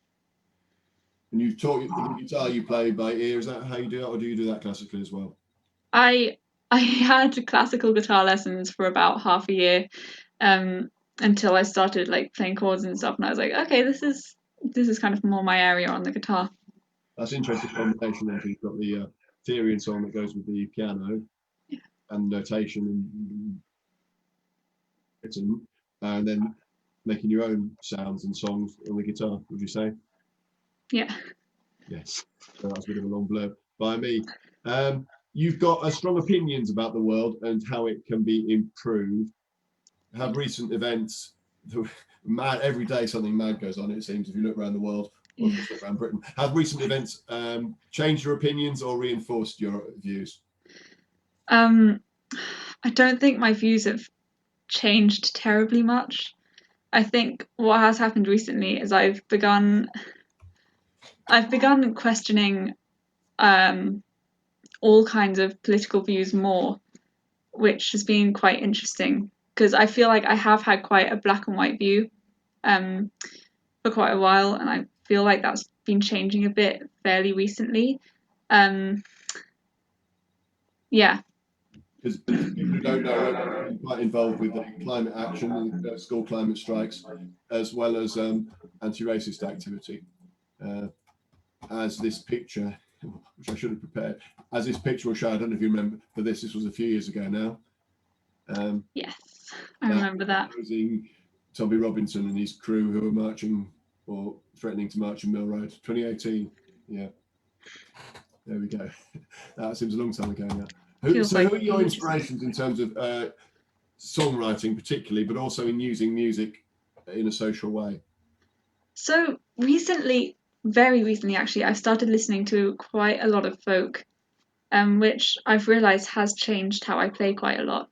Speaker 1: And you taught the guitar you play by ear. Is that how you do it, or do you do that classically as well?
Speaker 6: I had classical guitar lessons for about half a year, until I started like playing chords and stuff, and I was like, okay, this is kind of more my area on the guitar.
Speaker 1: That's an interesting combination. Then you've got the theory and so on that goes with the piano, and notation and written, and then making your own sounds and songs on the guitar. Would you say?
Speaker 6: Yeah.
Speaker 1: Yes. So that's a bit of a long blurb by me. You've got strong opinions about the world and how it can be improved. Have recent events, mad, every day something mad goes on, it seems, if you look around the world, or if you look around Britain. Have recent events changed your opinions or reinforced your views?
Speaker 6: I don't think my views have changed terribly much. I think what has happened recently is I've begun questioning all kinds of political views more, which has been quite interesting, because I feel like I have had quite a black and white view for quite a while, and I feel like that's been changing a bit fairly recently. Yeah.
Speaker 1: Because people who don't know, I've been quite involved with climate action, school climate strikes, as well as anti-racist activity. As this picture, which I should have prepared, as this picture will show, I don't know if you remember, but this was a few years ago now.
Speaker 6: Yes, I remember that.
Speaker 1: Tommy Robinson and his crew who were marching or threatening to march in Mill Road, 2018. Yeah, there we go. That seems a long time ago now. Who are your inspirations in terms of songwriting particularly, but also in using music in a social way?
Speaker 6: So recently, very recently actually, I've started listening to quite a lot of folk, which I've realised has changed how I play quite a lot.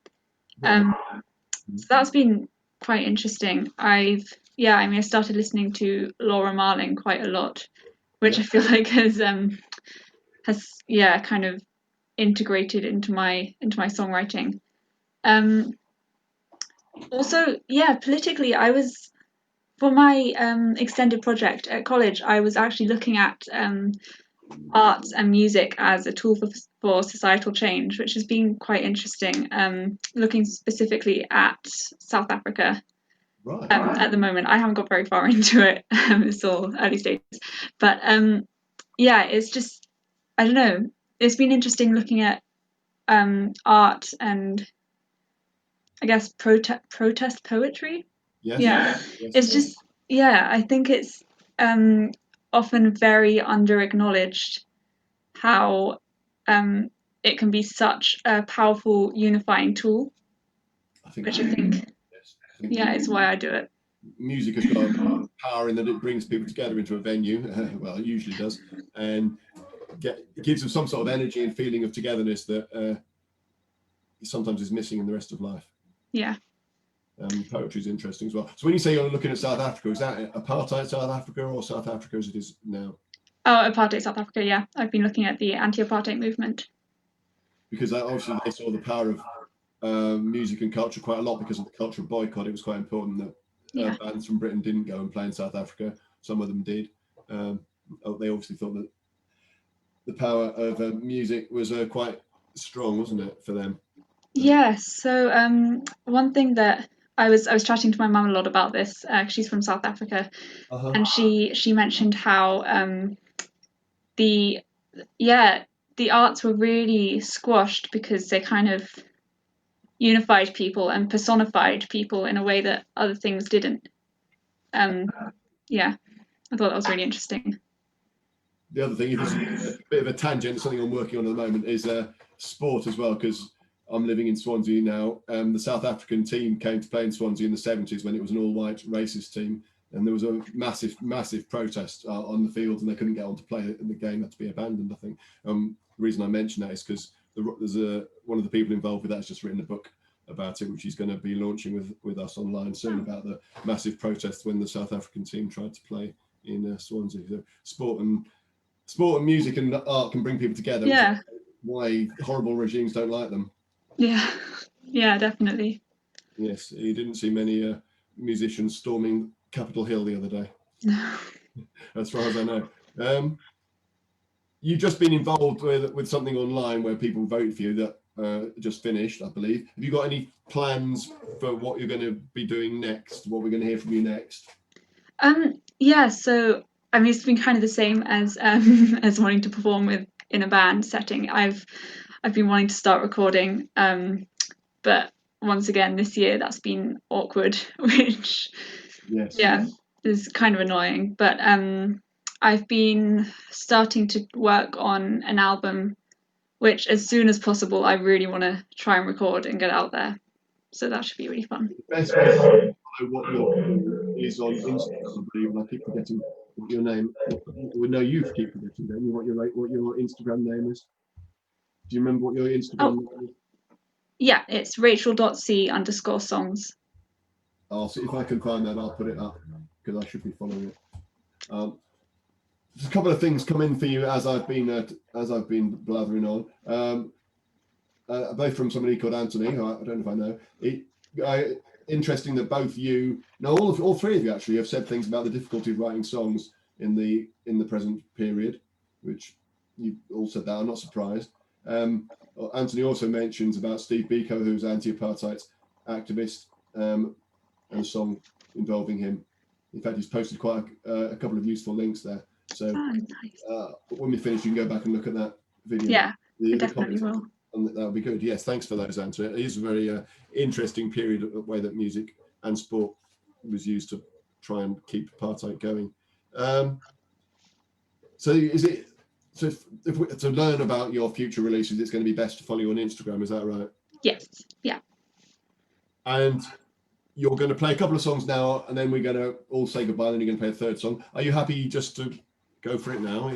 Speaker 6: So that's been quite interesting. I started listening to Laura Marling quite a lot, which I feel like has kind of integrated into my songwriting. Also, politically, I was, for my extended project at college, I was actually looking at arts and music as a tool for societal change, which has been quite interesting, looking specifically at South Africa.
Speaker 1: Right.
Speaker 6: At the moment, I haven't got very far into it. It's all early stages, but it's just, I don't know, it's been interesting looking at art and I guess protest poetry.
Speaker 1: Yes.
Speaker 6: Yes. It's just, I think it's often very under acknowledged how it can be such a powerful unifying tool, I think is why I do it.
Speaker 1: Music has got power in that it brings people together into a venue. Well, it usually does, and it gives them some sort of energy and feeling of togetherness that sometimes is missing in the rest of life.
Speaker 6: Yeah.
Speaker 1: Poetry is interesting as well. So when you say you're looking at South Africa, is that apartheid South Africa or South Africa as it is now?
Speaker 6: Oh, apartheid South Africa, yeah. I've been looking at the anti-apartheid movement.
Speaker 1: Because obviously they saw the power of music and culture quite a lot because of the cultural boycott. It was quite important that bands from Britain didn't go and play in South Africa. Some of them did. They obviously thought that the power of music was quite strong, wasn't it, for them?
Speaker 6: Yes. So one thing that I was chatting to my mum a lot about this. She's from South Africa, and she mentioned how the arts were really squashed because they kind of unified people and personified people in a way that other things didn't. Yeah, I thought that was really interesting.
Speaker 1: The other thing, this is a bit of a tangent, something I'm working on at the moment, is sport as well, because I'm living in Swansea now. The South African team came to play in Swansea in the 70s when it was an all-white racist team, and there was a massive protest on the field, and they couldn't get on to play, and the game had to be abandoned, I think. The reason I mention that is because there's one of the people involved with that has just written a book about it, which he's going to be launching with us online soon, about the massive protests when the South African team tried to play in Swansea. So sport and music and art can bring people together.
Speaker 6: Yeah.
Speaker 1: Why horrible regimes don't like them.
Speaker 6: Yeah, definitely.
Speaker 1: Yes, you didn't see many musicians storming Capitol Hill the other day.
Speaker 6: No.
Speaker 1: As far as I know. You've just been involved with something online where people voted for you that just finished, I believe. Have you got any plans for what you're going to be doing next? What we're going to hear from you next?
Speaker 6: Yeah, so I mean, it's been kind of the same as as wanting to perform in a band setting. I've been wanting to start recording, but once again this year that's been awkward, which is kind of annoying. But I've been starting to work on an album, which as soon as possible I really want to try and record and get out there. So that should be really fun.
Speaker 1: The best way to follow what your is on Instagram, I believe, and I keep forgetting what your name. Well, no, you keep forgetting, don't you? What your Instagram name is? Do you remember what your Instagram name is?
Speaker 6: Yeah, it's Rachel.c_songs.
Speaker 1: I'll see if I can find that. I'll put it up because I should be following it. There's a couple of things come in for you as I've been blathering on. Both from somebody called Anthony, who I don't know if I know. Interesting that both you, no, all three of you actually have said things about the difficulty of writing songs in the present period, which you all said that. I'm not surprised. Anthony also mentions about Steve Biko, who's anti-apartheid activist, and a song involving him. In fact, he's posted quite a couple of useful links there. So nice. When we finish, you can go back and look at that video.
Speaker 6: Yeah, I definitely will.
Speaker 1: And that would be good. Yes, thanks for those, Anthony. It is a very interesting period of the way that music and sport was used to try and keep apartheid going. So if to learn about your future releases, it's going to be best to follow you on Instagram. Is that right?
Speaker 6: Yes. Yeah.
Speaker 1: And you're going to play a couple of songs now, and then we're going to all say goodbye. And then you're going to play a third song. Are you happy just to go for it now?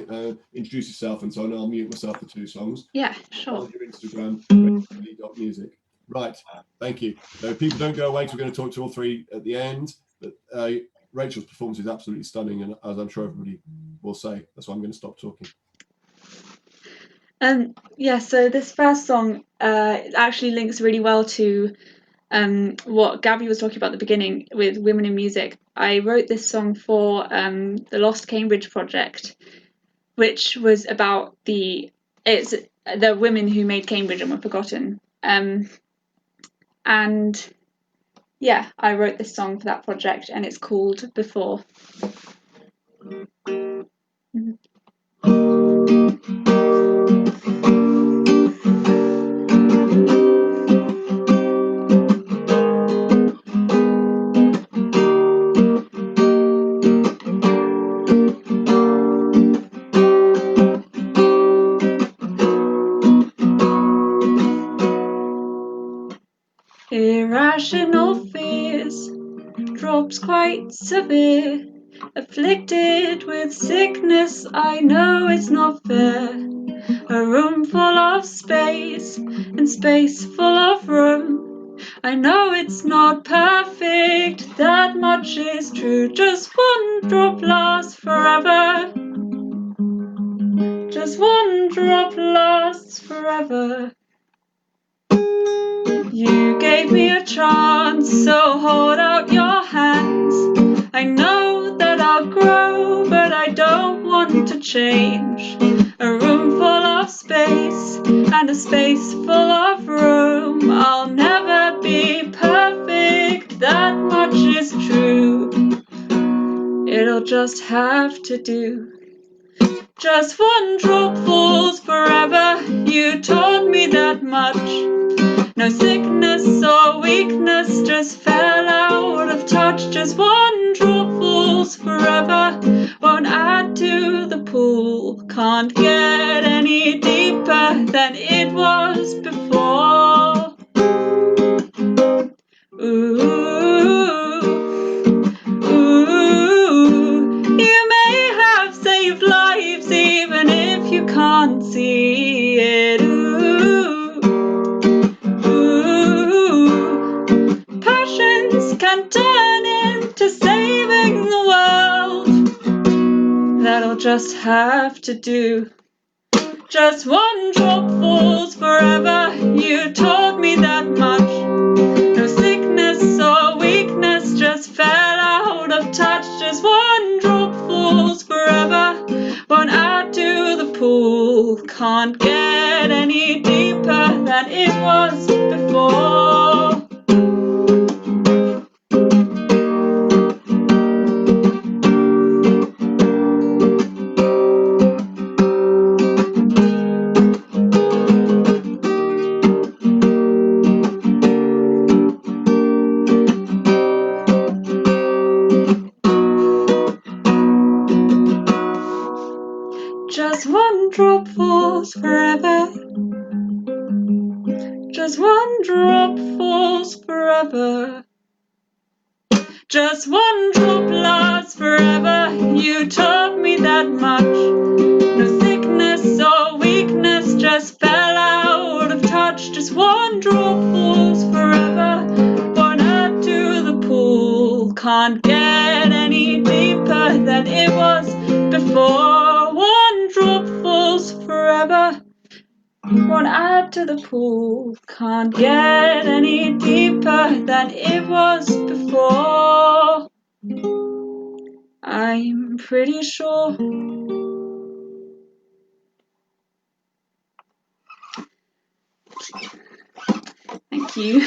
Speaker 1: Introduce yourself and so on. I'll mute myself for 2 songs.
Speaker 6: Yeah, sure.
Speaker 1: On your Instagram, music. Right, thank you. So people don't go away because we're going to talk to all three at the end. But Rachel's performance is absolutely stunning, and as I'm sure everybody will say, that's why I'm going to stop talking.
Speaker 6: Yeah, so this first song actually links really well to what Gabby was talking about at the beginning with women in music. I wrote this song for the Lost Cambridge project, which was about the women who made Cambridge and were forgotten. And yeah, I wrote this song for that project, and it's called Before. Irrational fears, drops quite severe, afflicted with sickness, I know it's not fair. A room full of space, and space full of room. I know it's not perfect, that much is true. Just one drop lasts forever. just one drop lasts forever. You gave me a chance, so hold out your hands. I know that I'll grow, but I don't want to change. A room full of space, and a space full of room. I'll never be perfect, that much is true. It'll just have to do. Just one drop falls forever, you taught me that much. No sickness or weakness just fell out of touch. Just one drop falls forever, won't add to the pool. Can't get any deeper than it was before. Ooh, ooh, you may have saved lives even if you can't see it. Can turn into saving the world. That'll just have to do. Just one drop falls forever, you taught me that much. No sickness or weakness just fell out of touch. Just one drop falls forever, won't add to the pool. Can't get any deeper than it was before. Just one drop falls forever. Just one drop falls forever. Just one drop lasts forever. You taught me that much. No sickness or weakness just fell out of touch. Just one drop falls forever. Won't add to the pool. Can't get any deeper than it was before. One drop falls forever, won't add to the pool. Can't get any deeper than it was before. I'm pretty sure. Thank you.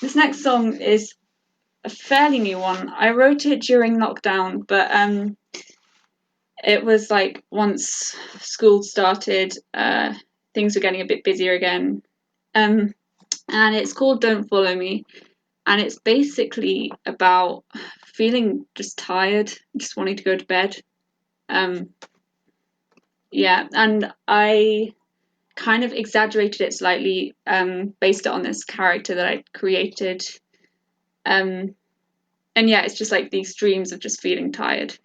Speaker 6: This next song is a fairly new one. I wrote it during lockdown, but it was like once school started, things were getting a bit busier again. And it's called Don't Follow Me. And it's basically about feeling just tired, just wanting to go to bed. Yeah, and I kind of exaggerated it slightly, based it on this character that I created. And yeah, it's just like these dreams of just feeling tired.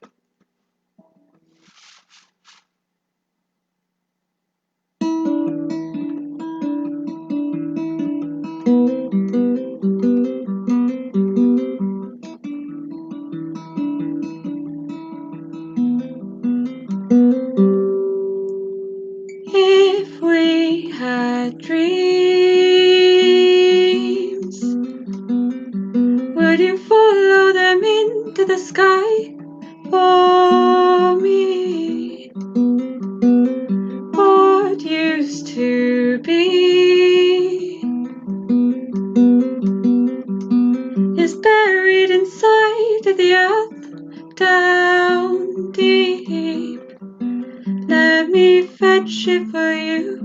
Speaker 6: If we had dreams, would you follow them into the sky for me? What used to be is buried inside of the earth, down deep. Let me fetch it for you,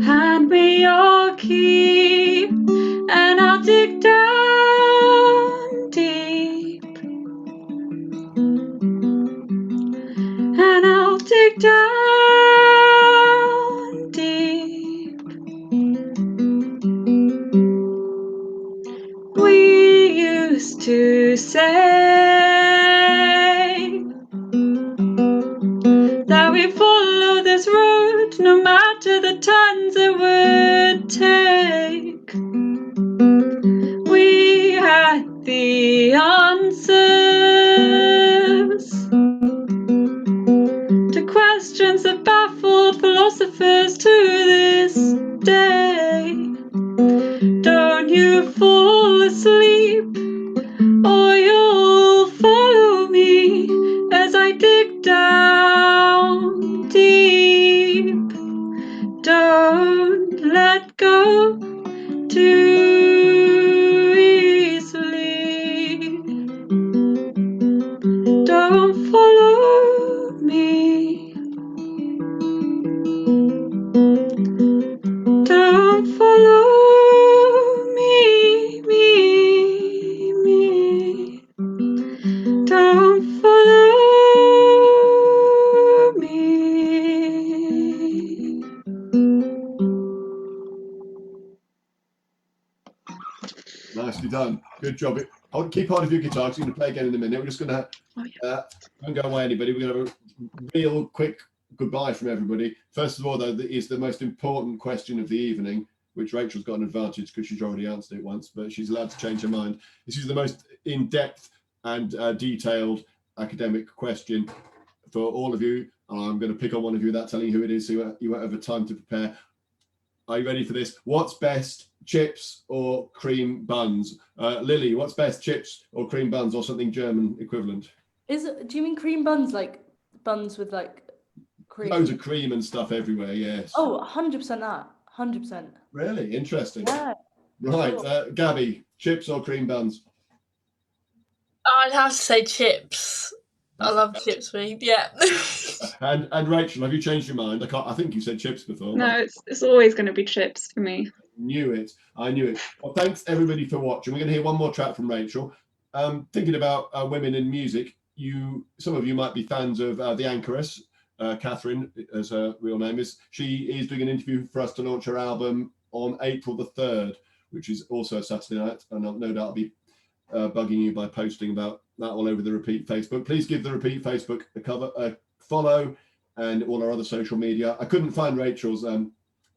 Speaker 6: hand me your key, and I'll dig down deep, and I'll dig down deep. We used to say that we follow this road no matter the turns it would take. We had the answers to down deep. Don't let go too easily. Don't follow me. Don't follow me, me. Don't follow me.
Speaker 1: Nicely done. Good job. Keep hold of your guitar because you're going to play again in a minute. We're just going to don't go away, anybody. We're going to have a real quick goodbye from everybody. First of all, though, that is the most important question of the evening, which Rachel's got an advantage because she's already answered it once, but she's allowed to change her mind. This is the most in-depth and detailed academic question for all of you. I'm going to pick on one of you without telling you who it is, so you won't have a time to prepare. Are you ready for this? What's best, chips or cream buns? Lily, what's best, chips or cream buns, or something German equivalent?
Speaker 3: Do you mean cream buns, like buns with like cream?
Speaker 1: Loads of cream and stuff everywhere, yes.
Speaker 3: Oh, 100% that. 100%.
Speaker 1: Really? Interesting.
Speaker 3: Yeah.
Speaker 1: Right,
Speaker 3: Sure.
Speaker 1: Gabby, chips or cream buns?
Speaker 4: I'd have to say chips. I love chips, yeah.
Speaker 1: And Rachel, have you changed your mind? I think you said chips before.
Speaker 6: No, it's always going to be chips for me.
Speaker 1: I knew it. Well, thanks everybody for watching. We're going to hear one more track from Rachel. Thinking about women in music, some of you might be fans of the anchoress, Catherine, as her real name is. She is doing an interview for us to launch her album on April the 3rd, which is also a Saturday night, and no doubt I'll be bugging you by posting about that all over the Repeat Facebook. Please give the Repeat Facebook a follow, and all our other social media. I couldn't find Rachel's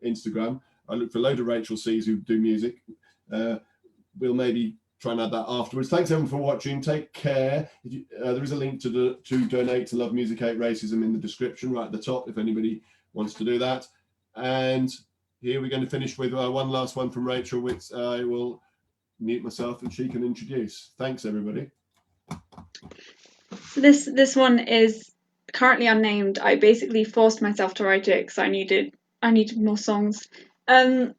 Speaker 1: Instagram. I looked for a load of Rachel C's who do music. We'll maybe try and add that afterwards. Thanks everyone for watching. Take care. There is a link to donate to Love Music Hate Racism in the description right at the top if anybody wants to do that. And here we're going to finish with one last one from Rachel, which I will mute myself and she can introduce. Thanks everybody.
Speaker 6: So this one is currently unnamed. I basically forced myself to write it because I needed more songs. So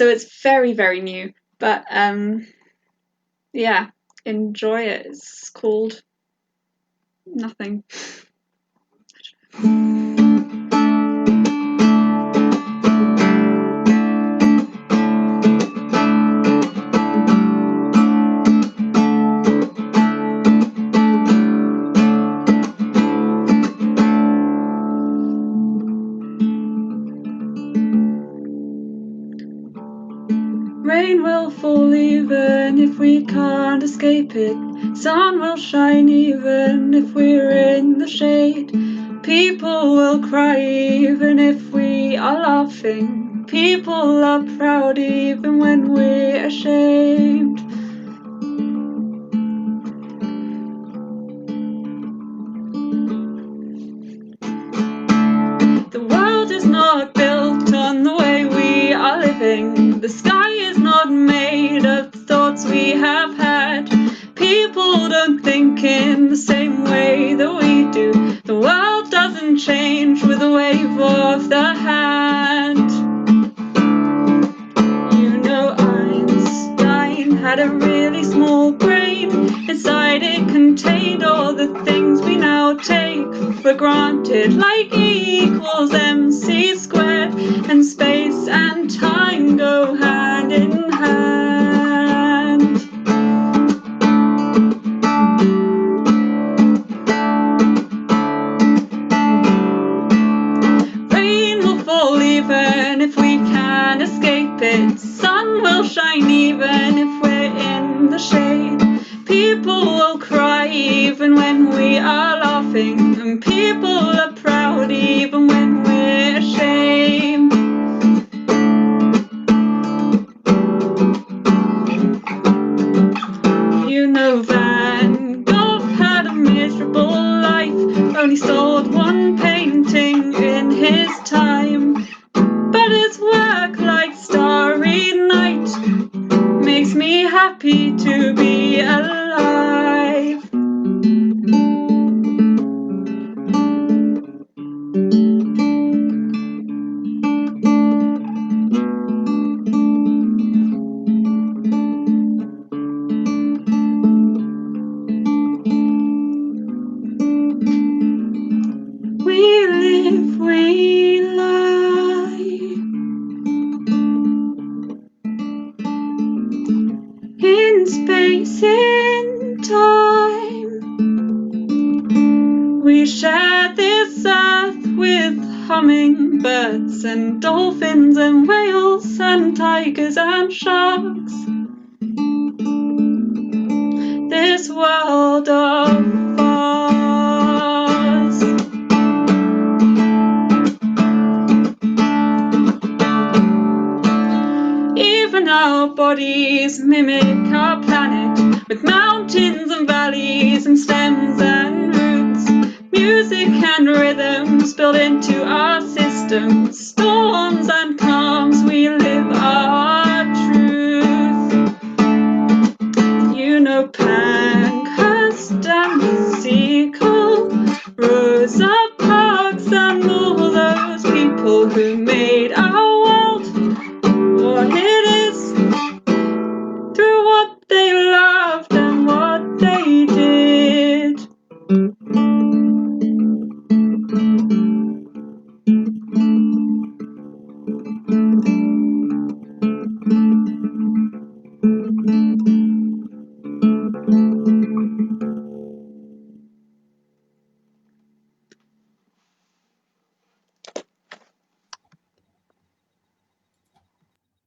Speaker 6: it's very, very new, but yeah, enjoy it. It's called Nothing. Rain will fall even if we can't escape it. Sun will shine even if we're in the shade. People will cry even if we are laughing. People are proud even when we're ashamed. The world is not built on the way we are living. The sky is not made of the thoughts we have had. People don't think in the same way that we do. The world doesn't change with a wave of the hand. You know Einstein had a really small brain. Inside it contained all the things we now take for granted, like E equals MC squared, and space and time go hand in hand. Rain will fall even if we can escape it. Sun will shine even if we're in the shade. People will cry even when we are laughing, and people are proud even when we're ashamed. You know Van Gogh had a miserable life, only sold one painting in his time, but his work, like Starry Night, makes me happy to be alive. share this earth with hummingbirds and dolphins and whales and tigers and sharks. This world of ours. Even our bodies mimic our planet, with mountains and valleys and stems and roots, music and rhythms built into our systems, storms and calms, we live our truth. You know, Pankhurst and the sea.